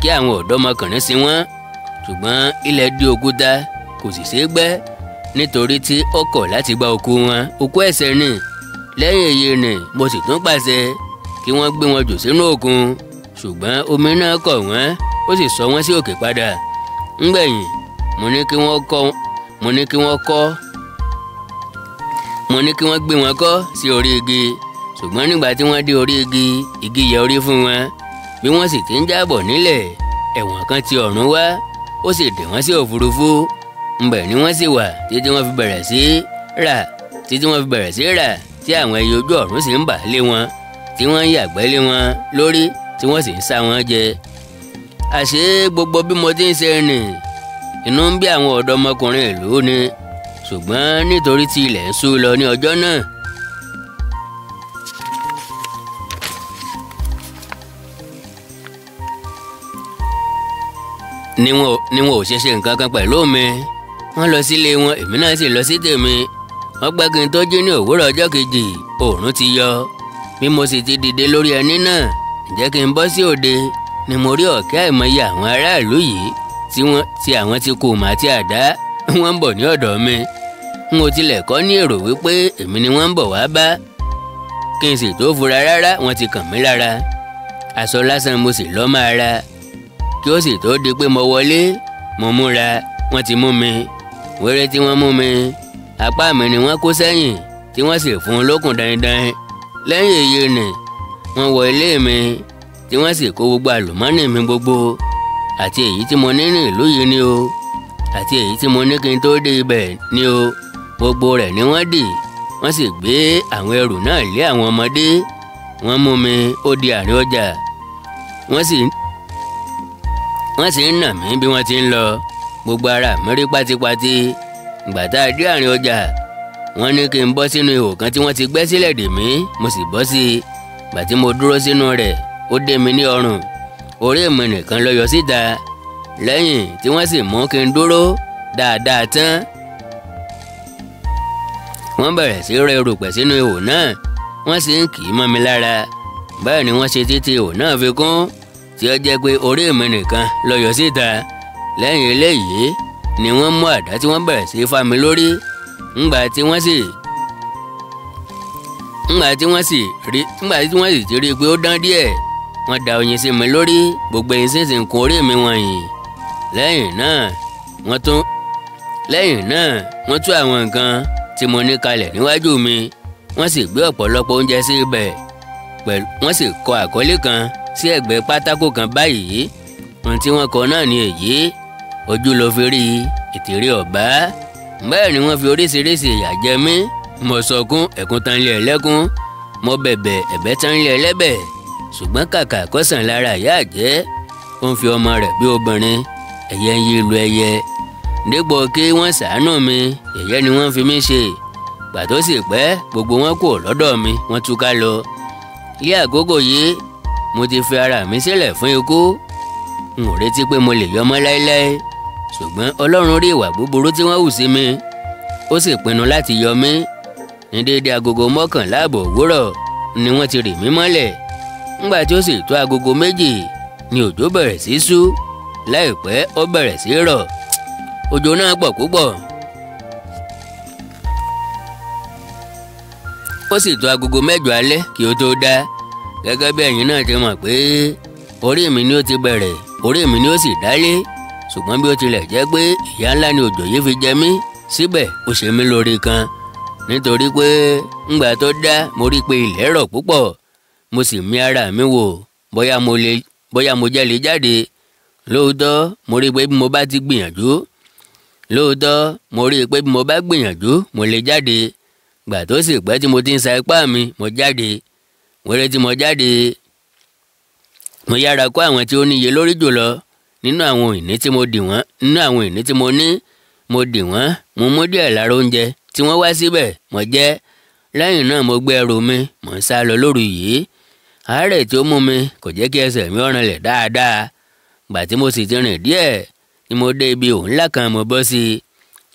kí àwọn ọ̀dọ́mọkùnrin sin wọ́n ṣùgbọ́n ilẹ̀ di òkúta kò sì ṣeé gbẹ́ nítorí tí ó kọ̀ láti gba òkú wọn òkú ẹ̀ṣẹ̀ ni lẹ́yìn èyí ni mo sì tún pàṣẹ kí wọ́n gbé wọn jù sínú òkun ṣùgbọ́n omi náà kọ̀ wọ́n ó sì sọ wọ́n sí òkè padà ńgbẹ̀yìn mo ní kí wọ́n gbé wọn kọ́ sí orí igi ṣùgbọ́n nígbà tí wọ́n dé orí igi yẹ orí fún wọn bí wọ́n sì ti ń jábọ̀ nílẹ̀ ẹ̀wọ̀n kan ti ọ̀run wá ó sì dè wọ́n sí òfurufú ńbẹ̀ ni wọ́n sì wà títí wọ́n fi bẹ̀rẹ̀ sí rà tí àwọn ẹyẹ ojú ọ̀run sì ń bà lé wọn tí wọ́n ń yàgbẹ́ lé wọn lórí tí wọ́n sì ń sá wọn jẹ. àṣé gbogbo bí mo ti ń ṣe rìn inú ń bí àwọn ọ̀dọ́mọkùnrin ìlú ni ṣùgbọ́n nítorí tí ilẹ̀ ń ṣú lọ ní ọjọ́ náà ni wọn ò ṣe nǹkan kan pẹ̀lú mi wọ́n lọ sílé wọn èmi náà sì lọ sí tèmi wọ́n pẹ́ kí n tó jí ní òwúrọ̀ ọjọ́ kejì oòrùn ti yọ bí mo sì ti dìde lórí ẹní náà ǹjẹ́ kí n bọ́ sí òde ni mo rí ọ̀kẹ́ àìmọye àwọn aráàlú yìí tí àwọn ti kù mà àti àdá wọ́n ń bọ̀ ní ọ̀dọ̀ mi n ò tilẹ̀ kọ́ ní èrò wípé èmi ni wọ́n ń bọ̀ wá bá kí n sì tó fura rárá wọ́n ti kàn mí lára aṣọ lásán mo sì lọ́ máa ra kí ó sì tó di pé mo wọlé mo múra wọ́n ti mú mi wéré tí wọ́n mú mi apá mi ni wọ́n kó sẹ́yìn tí wọ́n sì fún un lókùn dandan lẹ́yìn èyí ni wọ́n wọ ilé mi tí wọ́n sì kó gbogbo àlùmọ́nì mi gbogbo àti èyí tí mo ní ní ìlú yìí ni o àti èyí tí mo ní kí n tó dé ibẹ̀ ni o gbogbo rẹ̀ ni wọ́n dì wọ́n sì gbé àwọn ẹrù náà lé àwọn ọmọdé wọ́n mú mi ó di àárín ọjà wọ́n sì ń nà mí bí wọ́n ti ń lọ gbogbo ara mi rí pátípátí ìgbà tá a dé àárín ọjà wọ́n ní kí n bọ́ sínú ihò kan tí wọ́n ti gbẹ́ sílẹ̀ dè mí mo sì bọ́ sí i ìgbà tí mo dúró sínú rẹ̀ ó dé mi ní ọrùn orí mi nìkan ló yọ síta lẹ́yìn tí wọ́n sì mú kí n dúró dáadáa tán wọ́n bẹ̀rẹ̀ sí rẹ erùpẹ̀ sínú ihò náà wọ́n sì ń kì í mọ́ mi lára báyìí ni wọ́n ṣe títí ihò náà fi kún tí ó jẹ́ pé orí mi nìkan ló yọ síta lẹ́yìn eléyìí ni wọ́n mú àdá tí wọ́n bẹ̀rẹ̀ sí fá mi lórí ńgbà tí wọ́n sì ti rí i pé ó dán díẹ̀ wọ́n da oyin sí mi lórí gbogbo ẹyin sísìn kún orí mi wọ̀nyí lẹ́yìn náà wọ́n tú àwọn nǹkan tí mo ní kalẹ̀ níwájú mi wọ́n sì gbé ọ̀pọ̀lọpọ̀ oúnjẹ sí ibẹ̀ wọ́n sì kọ àkọlé kan sí ẹ̀gbẹ́ pátákó kan báyìí ohun tí wọ́n kọ náà ni èyí ojú ló fi rí ìtìrí ọ̀bá bẹ́ẹ̀ ni wọ́n fi oríṣiríṣi ìyà jẹ mí mo sọkún ẹkún tán lé ẹlẹ́kún mo bẹ̀bẹ̀ ẹ̀bẹ̀ tán lé ẹlẹ́bẹ̀ ṣùgbọ́n kàkà kọ́sàn lára ìyá àjẹ́ ó ń fi ọmọ rẹ̀ bí obìnrin ẹyẹ ń yí lu ẹyẹ. dípò kí wọ́n ṣàánú mi, yẹ̀yẹ́ ni wọ́n fi mí ṣe. gbà tó sì pẹ́, gbogbo wọn kò lọ́dọ̀ mi, wọ́n túká lọ. ní àkókò yìí mo ti fi ara mi sílẹ̀ fún ikú. n ò retí pé mo lè yọmọ láéláé, ṣùgbọ́n Ọlọ́run rí ìwà búburú tí wọ́n hù sí mi, ó sì pinnu láti yọ mí. ní déédé agogo 11 ààbọ̀ òwúrọ̀ ni wọ́n ti rì mí mọ́lẹ̀. ńgbà tí ó sì tó agogo 2 ni òjò bẹ̀rẹ̀ sí ṣú. láìpẹ́ ó bẹ̀rẹ̀ sí rọ̀. òjò náà pọ̀ púpọ̀. ó sì tó agogo 6 alẹ́ kí ó tó dá. gẹ́gẹ́ bí ẹ̀yin náà ti mọ̀ pé orí mi ni ó ti bẹ̀rẹ̀, orí mi ni ó sì dálé. ṣùgbọ́n bí ó tilẹ̀ jẹ́ pé ìyà ńlá ni òjò yìí fi jẹ mí, síbẹ̀ ó ṣe mí lóore kan. nítorí pé ńgbà tó dá mo rí pé ilẹ̀ rọ̀ púpọ̀. mo sì mì ara mi wò bóyá mo jẹ́ lè jáde. lóòótọ́ mo rí pé bí mo bá ti gbìyànjú, lóòótọ́ mo rí pé bí mo bá gbìyànjú mo lè jáde. gbà tó sì pẹ́ tí mo ti ń sa ipá mi, mo jáde. wẹ́rẹ́ tí mo jáde, mo yára kó àwọn tí ó níye lórí jùlọ nínú àwọn ìní tí mo dì wọ́n, nínú àwọn ìní tí mo ní, mo dì wọ́n. mo mú díẹ̀ lára oúnjẹ tí wọ́n wá síbẹ̀, mo jẹ. lẹ́yìn náà mo gbé ẹrù mi, mo ń sá lọ lóru yìí. àárẹ̀ tí ó mú mi kò jẹ́ kí ẹsẹ̀ mi rànlẹ̀ dáadáa. gbà tí mo sì ti rìn díẹ̀ ni mo dé ibi òun ńlá kan mo bọ́ sí.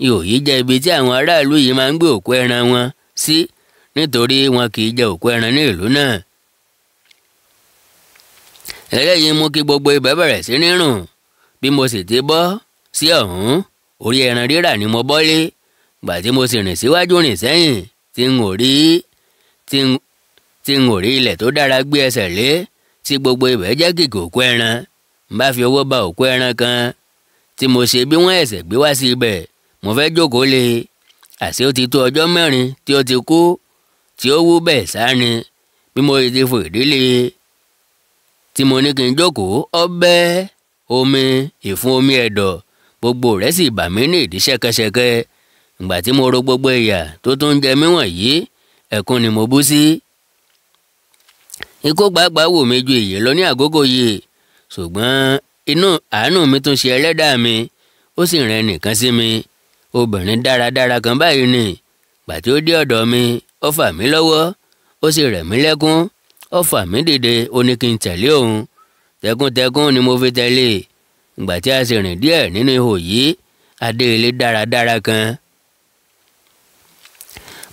ihò yìí jẹ́ ibi tí àwọn aráàlú yìí máa ń gbé òkú ẹran wọn sí, nítorí wọn kì í jẹ òkú ẹran ní ìlú náà. eléyìí mú kí gbogbo ibẹ̀ bẹ̀rẹ̀ sí ní rùn. bí mo sì ti bọ́ sí ọ̀hún, orí ẹran rírà ni mo bọ́ lé. gbà tí mo sì rìn síwájú rìn sẹ́yìn, tí n ò rí ilẹ̀ tó dára gbé ẹsẹ̀ lé, tí gbogbo ibẹ̀ jẹ́ kìkì òkú ẹran. n bá fi owó ba òkú ẹran kan tí mo ṣe bí wọ́n ẹ̀sẹ̀ gbé wá sí ibẹ̀. mo fẹ́ jókòó lé. àṣé ó ti tó ọjọ́ 4 tí ó ti kú, tí ó wú bẹ́ẹ̀ sáni. bí mo ti fò ìdílé tí mo ní kí n jókòó, ọbẹ̀ omi ìfún omi ẹ̀dọ̀ gbogbo rẹ̀ sì bà mí ní ìdí ṣẹ́kẹ́ṣẹkẹ́. ìgbà tí mo ro gbogbo ìyà tó tún jẹ mí wọ̀nyí, ẹkún ni mo bú sí. ikú pàápàá wò mí ju èyí lọ ní àkókò yìí, ṣùgbọ́n inú àánú mi tún ṣe ẹlẹ́dàá mi, ó sì rán ẹnìkan sí mi. obìnrin dáradára kan báyìí ni. gbà tí ó dé ọ̀dọ̀ mi, ó fà mí lọ́wọ́, ó sì rẹ̀ mí lẹ́kún, ó fà mí dìde, ó ní kí n tẹ̀lé òun. tẹkuntẹkun ni mo fi tẹ̀lé. ìgbà tí a sì rìn díẹ̀ nínú ihò yìí, a dé ilé dáradára kan.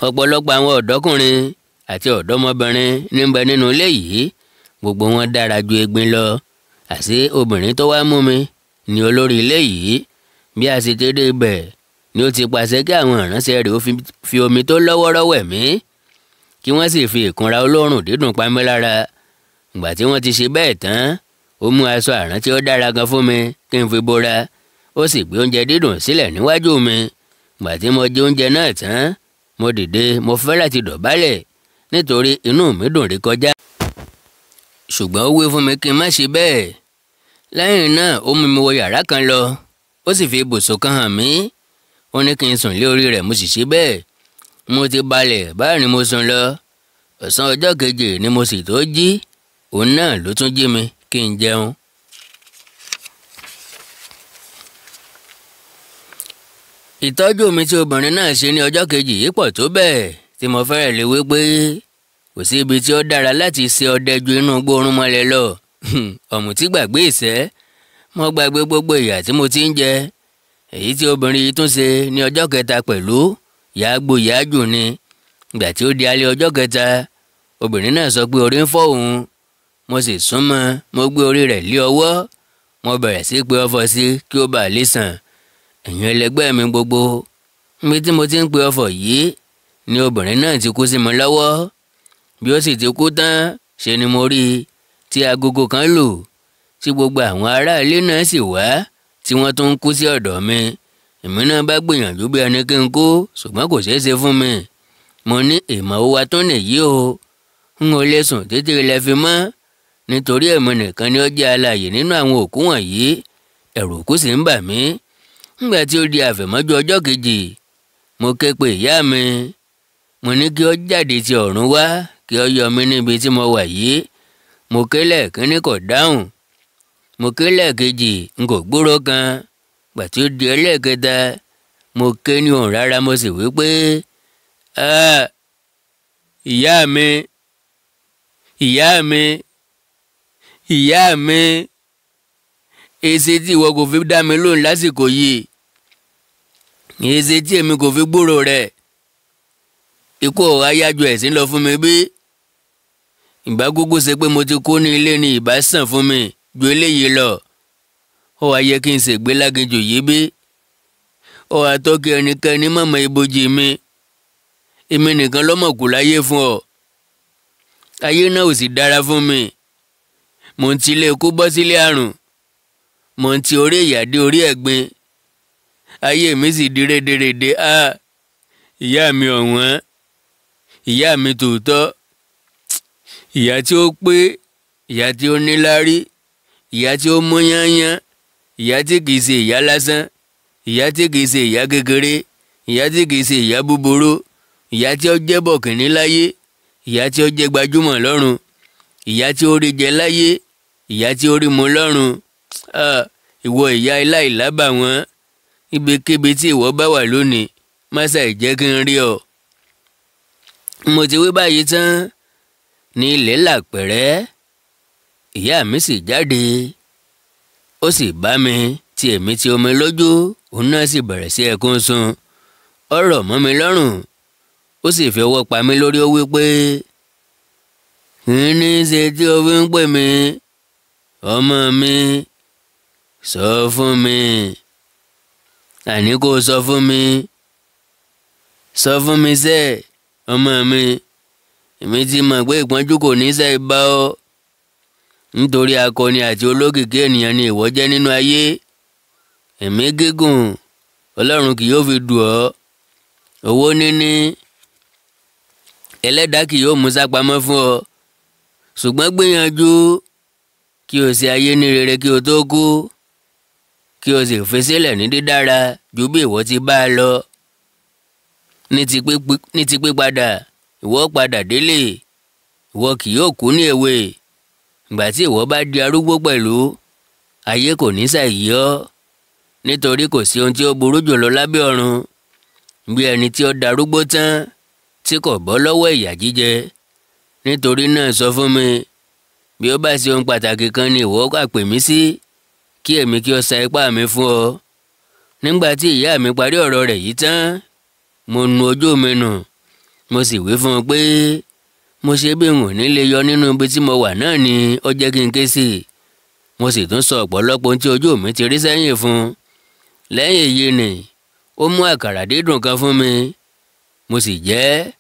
ọ̀pọ̀lọpọ̀ àwọn ọ̀dọ́kùnrin àti ọ̀dọ́mọbìnrin níbẹ̀ nínú ilé yìí, gbogbo wọn dára ju egbin lọ. àṣé obìnrin tó wá mú mi ni olórí ilé yìí. bí a sì ti dé ibẹ̀ ni ó ti pàṣẹ kí àwọn ìránṣẹ́ rẹ̀ ó fi omi tó lọ́wọ́rọ́ wẹ̀ mí, kí wọ́n sì fi ìkunra olóòórùn dídùn pa mí lára. ìgbà tí wọ́n ti ṣe bẹ́ẹ̀ tán, ó mú aṣọ àrán tí ó dára kan fún mi kí n fi bora. ó sì gbé oúnjẹ dídùn sílẹ̀ níwájú mi. ìgbà tí mo jẹ oúnjẹ náà tán, mo dìde, mo fẹ́ láti dọ̀bálẹ̀ nítorí inú mi dùn rí kọjá. ṣùgbọ́n ó wí fún mi kí n má ṣe bẹ́ẹ̀. lẹ́yìn náà ó mú mi wọ yàrá kan lọ, ó sì fi ibùsùn kan hàn mí. ó ní kí n sùn lé orí rẹ̀, mo sì ṣe bẹ́ẹ̀. mo ti balẹ̀ báyìí ni mo sùn lọ. ọ̀sán ọjọ́ kejì ni mo sì tó jí. òun náà ló tún jí mi kí n jẹun. ìtọ́jú mi tí obìnrin náà ṣe ní ọjọ́ kejì yìí pọ̀ tó bẹ́ẹ̀ tí mo fẹ́rẹ̀ lè wí pé kò sí ibi tí ó dára láti ṣe ọdẹ ju inú gbóòórùn mọ́lẹ̀ lọ. ọ̀mùtí gbàgbé ìṣẹ́, mo gbàgbé gbogbo ìyà tí mo ti ń jẹ. èyí tí obìnrin yìí tún ṣe ní ọjọ́ kẹta pẹ̀lú yàgbó yàjù ni. ìgbà tí ó di alẹ́ ọjọ́ kẹta, obìnrin náà sọ pé orí ń fọ́ òun. mo sì súnmọ́, mo gbé orí rẹ̀ lé ọwọ́, mo bẹ̀rẹ̀ sí pe ọfọ̀ sí kí ó bàa lè sàn. ẹ̀yin ẹlẹgbẹ́ mi gbogbo, níbi tí mo ti ń pe ọfọ̀ yìí ni obìnrin náà ti kú sí mi lọ́wọ́. bí ó sì ti kú tán, ṣe ni mo rí i tí agogo kan lù, tí gbogbo àwọn ará ilé náà sì wá, tí wọ́n tún ń kú sí ọ̀dọ̀ mi. èmi náà bá gbìyànjú bí ẹni kí n kú, ṣùgbọ́n kò ṣeé ṣe fún mi. mo ní ìmọ̀ owó wa tó nìyí o. n ò lè sùn títí ilẹ̀ fi mọ́, nítorí èmi nìkan ni ó jẹ́ alààyè nínú àwọn òkú wọ̀nyí. ẹ̀rù kú sì ń bà mí. nígbà tí ó di àfẹ̀mọ́jú ọjọ́ kejì, mo ké pe ìyá mi. mo ní kí ó jáde ti ọ̀run wá, kí ó yọ mí níbi tí mo wà yìí. mo ké lẹ́ẹ̀kínní kò dáhùn. mo ké lẹ́ẹ̀kejì n kò gbúrò kan. Gbà tí ó di ẹlẹ́ẹ̀kẹta mo ké ní òun rárá, mo sì wí pé ìyá mi, ìyá mi, ìyá mi, èsì tí ìwọ kò fi dá mi lóhùn lásìkò yìí, èsì tí èmi kò fi gbúrò rẹ̀. Ikú ọ̀rá yájú ẹ̀sìn lọ fún mi bí? Ìbá kúkú ṣe pé mo ti kú ní ilé ni ìbá sàn fún mi ju eléyìí lọ. Ó wá yẹ kí n ṣègbé láginjù yìí bí? Ó wá tọ́ kí ẹnikẹ́ni mọ̀mọ́ ibojì mi. Èmi nìkan lọ́mọ̀ kù láyé fún ọ. Ayé náà ò sì dára fún mi. Mo ń ti ilé ikú bọ́ sílé àrùn. Mo ń ti orí ìyà dé orí ẹ̀gbin. Ayé mi sì di rédèrèdè. Ìyá mi ọ̀wọ́n, ìyá mi tòótọ́, ìyá tí ó pé, ìyá tí ó níláárí, ìyá tí ó mú yányán, ìyá tí kìí ṣe ìyá lásán, ìyá tí kìí ṣe ìyá kékeré, ìyá tí kìí ṣe ìyá búburú, ìyá tí ó jẹ́ bọ̀kìnní láyé, ìyá tí ó jẹ́ gbajúmọ̀ lọ́run, ìyá tí ó rí jẹ láyé, ìyá tí ó rí mu lọ́run. Ìwọ ìyá aláìlábàwọ́n, ibikíbi tí ìwọ bá wà lónìí, má ṣàì jẹ́ kí n rí ọ. Mo ti wí báyìí tán ní ilẹ̀ là pẹ̀rẹ́. Ìyá mi sì jáde, ó sì bá mi tí èmi ti omi lójú, òun náà sì bẹ̀rẹ̀ sí ẹkún sun. Ó rọ̀ mọ́ mi lọ́rùn, ó sì fi ọwọ́ pa mí lórí, ó wí pé kí ni ṣe tí o fi ń pè mí ọmọ mi? Sọ fún mi, àní kó sọ fún mi, sọ fún mi sẹ́ ọmọ mi. Èmi ti mọ̀ pé ìpọ́njú kò ní ṣe bá ọ, nítorí akọni àti olókìkí ènìyàn ni ìwọ jẹ́ nínú ayé. Ẹ̀mí gígùn Ọlọ́run kì yóò fi dù ọ́. Owó níní Ẹlẹ́dàá kì yóò mú sápamọ́ fún ọ. Ṣùgbọ́n gbìyànjú kí o ṣe ayé ní rere kí o tó kú, kí o sì fi sílẹ̀ ní dídára ju bí ìwọ ti bá a lọ. Ní ti pípadà, ìwọ padà délé, ìwọ kì yóò kú ní èwe. Ìgbà tí ìwọ bá di arúgbó pẹ̀lú, ayé kò ní ṣàìyí ọ́, nítorí kò sí ohun tí ó burú jùlọ lábẹ́ ọ̀run bí ẹni tí ó darúgbó tán tí kò bọ́ lọ́wọ́ ìyà jíjẹ. Nítorí náà sọ fún mi, bí ó bá ṣe ohun pàtàkì kan ni ìwọ kà pè mí sí, kí èmi kí ó sa ipá mi fún ọ. Nígbà tí ìyá mi parí ọ̀rọ̀ rẹ̀ yìí tán, mo nu ojú mi nù, mo sì wí fún un pé mo ṣe bí n ò ní lè yọ nínú ibi tí mo wà náà ni ó jẹ́ kí n ké sí i. Mo sì tún sọ ọ̀pọ̀lọpọ̀ ohun tí ojú mi ti rí sẹ́yìn fún un. Lẹ́yìn èyí ni ó mú àkàrà dídùn kan fún mi, mo sì jẹ ẹ́.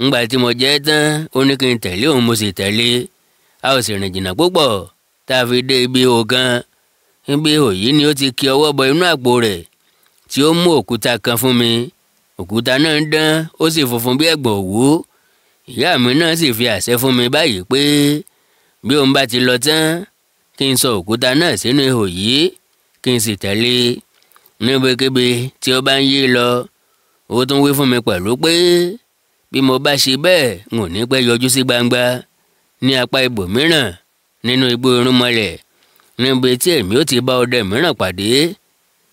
Ńgbà tí mo jẹ ẹ́ tán, ó ní kí n tẹ̀lé òun, mo sì tẹ̀lé. A ò sì rìn jìnnà púpọ̀ tá a fi dé ibi ihò kan. Ibi ihò yìí ni ó ti ki ọwọ́ bọ inú àpò rẹ̀ tí ó mú òkúta kan fún mi. Òkúta náà ń dán, ó sì funfun bí ẹ̀gbọ̀n òwú. Ìyá mi náà sì fi àṣẹ fún mi báyìí pé bí òun bá ti lọ tán, kí n sọ òkúta náà sínú ihò yìí, kí n sì tẹ̀lé níbikíbi tí ó bá ń yí lọ. Ó tún wí fún mi pẹ̀lú pé bí mo bá ṣe bẹ́ẹ̀, n ò ní pẹ́ yọjú sí gbangba ní apá ibòmíràn nínú igbó irúnmọlẹ̀, níbi tí èmi ó ti bá ọdẹ mìíràn pàdé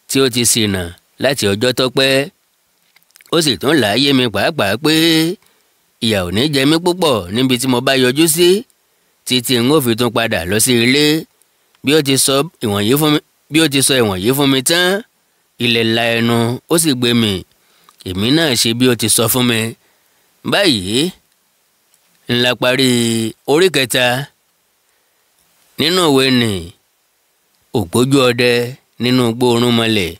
tí ó ti ṣìnà láti ọjọ́ tó pẹ́. Ó sì tún láyé mi pàápàá pé ìyà ò ní jẹ mí púpọ̀ níbi tí mo bá yọjú sí, títí n ó fi tún padà lọ sí ilé. Bí ó ti sọ ìwọ̀nyí fún mi tán, ilẹ̀ la ẹnu, ó sì gbé mi. Èmi náà ṣe bí ó ti sọ fún mi. Báyìí ńlá parí orí 3 nínú ìwé nì Ògbójú ọdẹ nínú igbó irúnmọlẹ̀.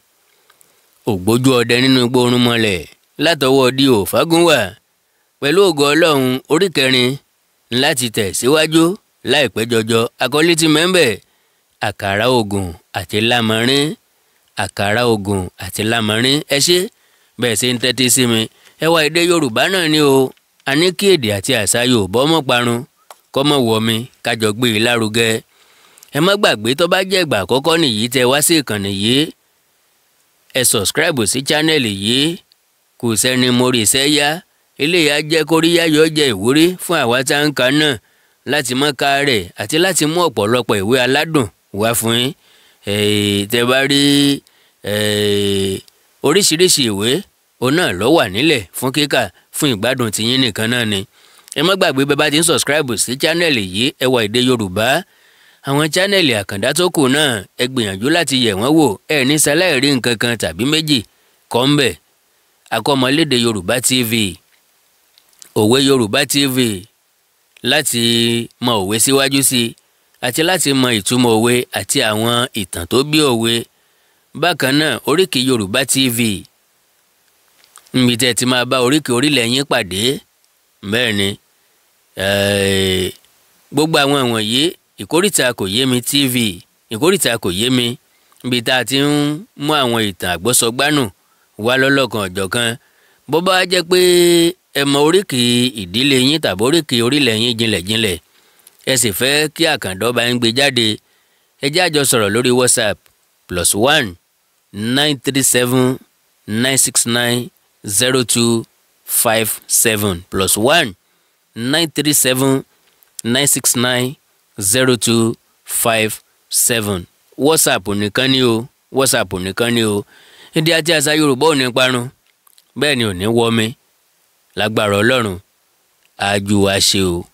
Ògbójú ọdẹ nínú igbó irúnmọlẹ̀ látọwọ́ D.O. Fágúnwà. Pẹ̀lú ògo Ọlọ́run, orí 4 láti tẹ̀ síwájú láìpẹ́ jọjọ. Àkọlé tí mẹ́ńbẹ̀: àkàrà ògùn àti lámarín. Àkàrà ògùn àti lámarín. Ẹ ṣé bẹ́ẹ̀ ṣe ń tẹ́tí sí mi. Ẹwà èdè Yorùbá náà ni o. A ní kí èdè àti àṣà Yorùbá ọmọ parun, kọ́mọ wọ̀ mi, kájọ gbé e lárugẹ. Ẹ má gbàgbé, tó bá jẹ́ ìgbà àkọ́kọ́ nìyí tẹ́ wá sí ìkànnì yìí, ẹ subscribe sí channel yìí. Kò sẹ́ni mórí iṣẹ́ yá. Eléyà jẹ́ kóríyá, yóò jẹ́ ìwúrí fún àwa tá ń kà náà láti mọ̀ ká rẹ̀ àti láti mú ọ̀pọ̀lọpọ̀ ìwé aládùn wá fún yín. Tẹ́ bá rí oríṣiríṣi ìwé òun náà ló wà nílẹ̀ fún kíkà fún ìgbádùn tiyín nìkan náà ni. Ẹ má gbàgbé bẹ́ẹ̀ bá ti ń subscribe sí channel yìí Ẹwà Èdè Yorùbá. Àwọn channel àkàndá tó kù náà ẹ gbìyànjú láti yẹ̀ wọ́n wò, ẹ ní ṣaláì rí nǹkan kan tàbí méjì kọ́ ń bẹ̀. Akọ́mọlédè Yorùbá TV, Òwe Yorùbá TV, láti mọ òwe síwájú sí i àti láti mọ ìtumọ̀ òwe àti àwọn ìtàn tó bí òwe. Bákan náà Oríkì Yorùbá TV, níbi tẹ́ ti máa bá oríkì orílẹ̀ yín pàdé. Bẹ́ẹ̀ ni gbogbo àwọn wọ̀nyí Ìkóríta Kò Yé Mi TV, Ìkóríta Kò Yé Mi, níbi tá a ti ń mú àwọn ìtàn àgbọ́sọgbánù wá lọ́lọ́kan ọ̀jọ̀kan. Bó bá jẹ́ pé ẹ mọ oríkì ìdílé yín tàbí oríkì orílẹ̀ yín jinlẹ̀jinlẹ̀, ẹ sì fẹ́ kí Àkàndá bá ń gbé jáde, ẹ jẹ́ a jọ sọ̀rọ̀ lórí WhatsApp +1 937 969 0257 +1 937 969 0257. WhatsApp nìkan ni o, WhatsApp nìkan ni o. Èdè àti àṣà Yorùbá ò ní parun, bẹ́ẹ̀ ni ò ní wọmi. Lágbára Ọlọ́run, àjù wa ṣe o.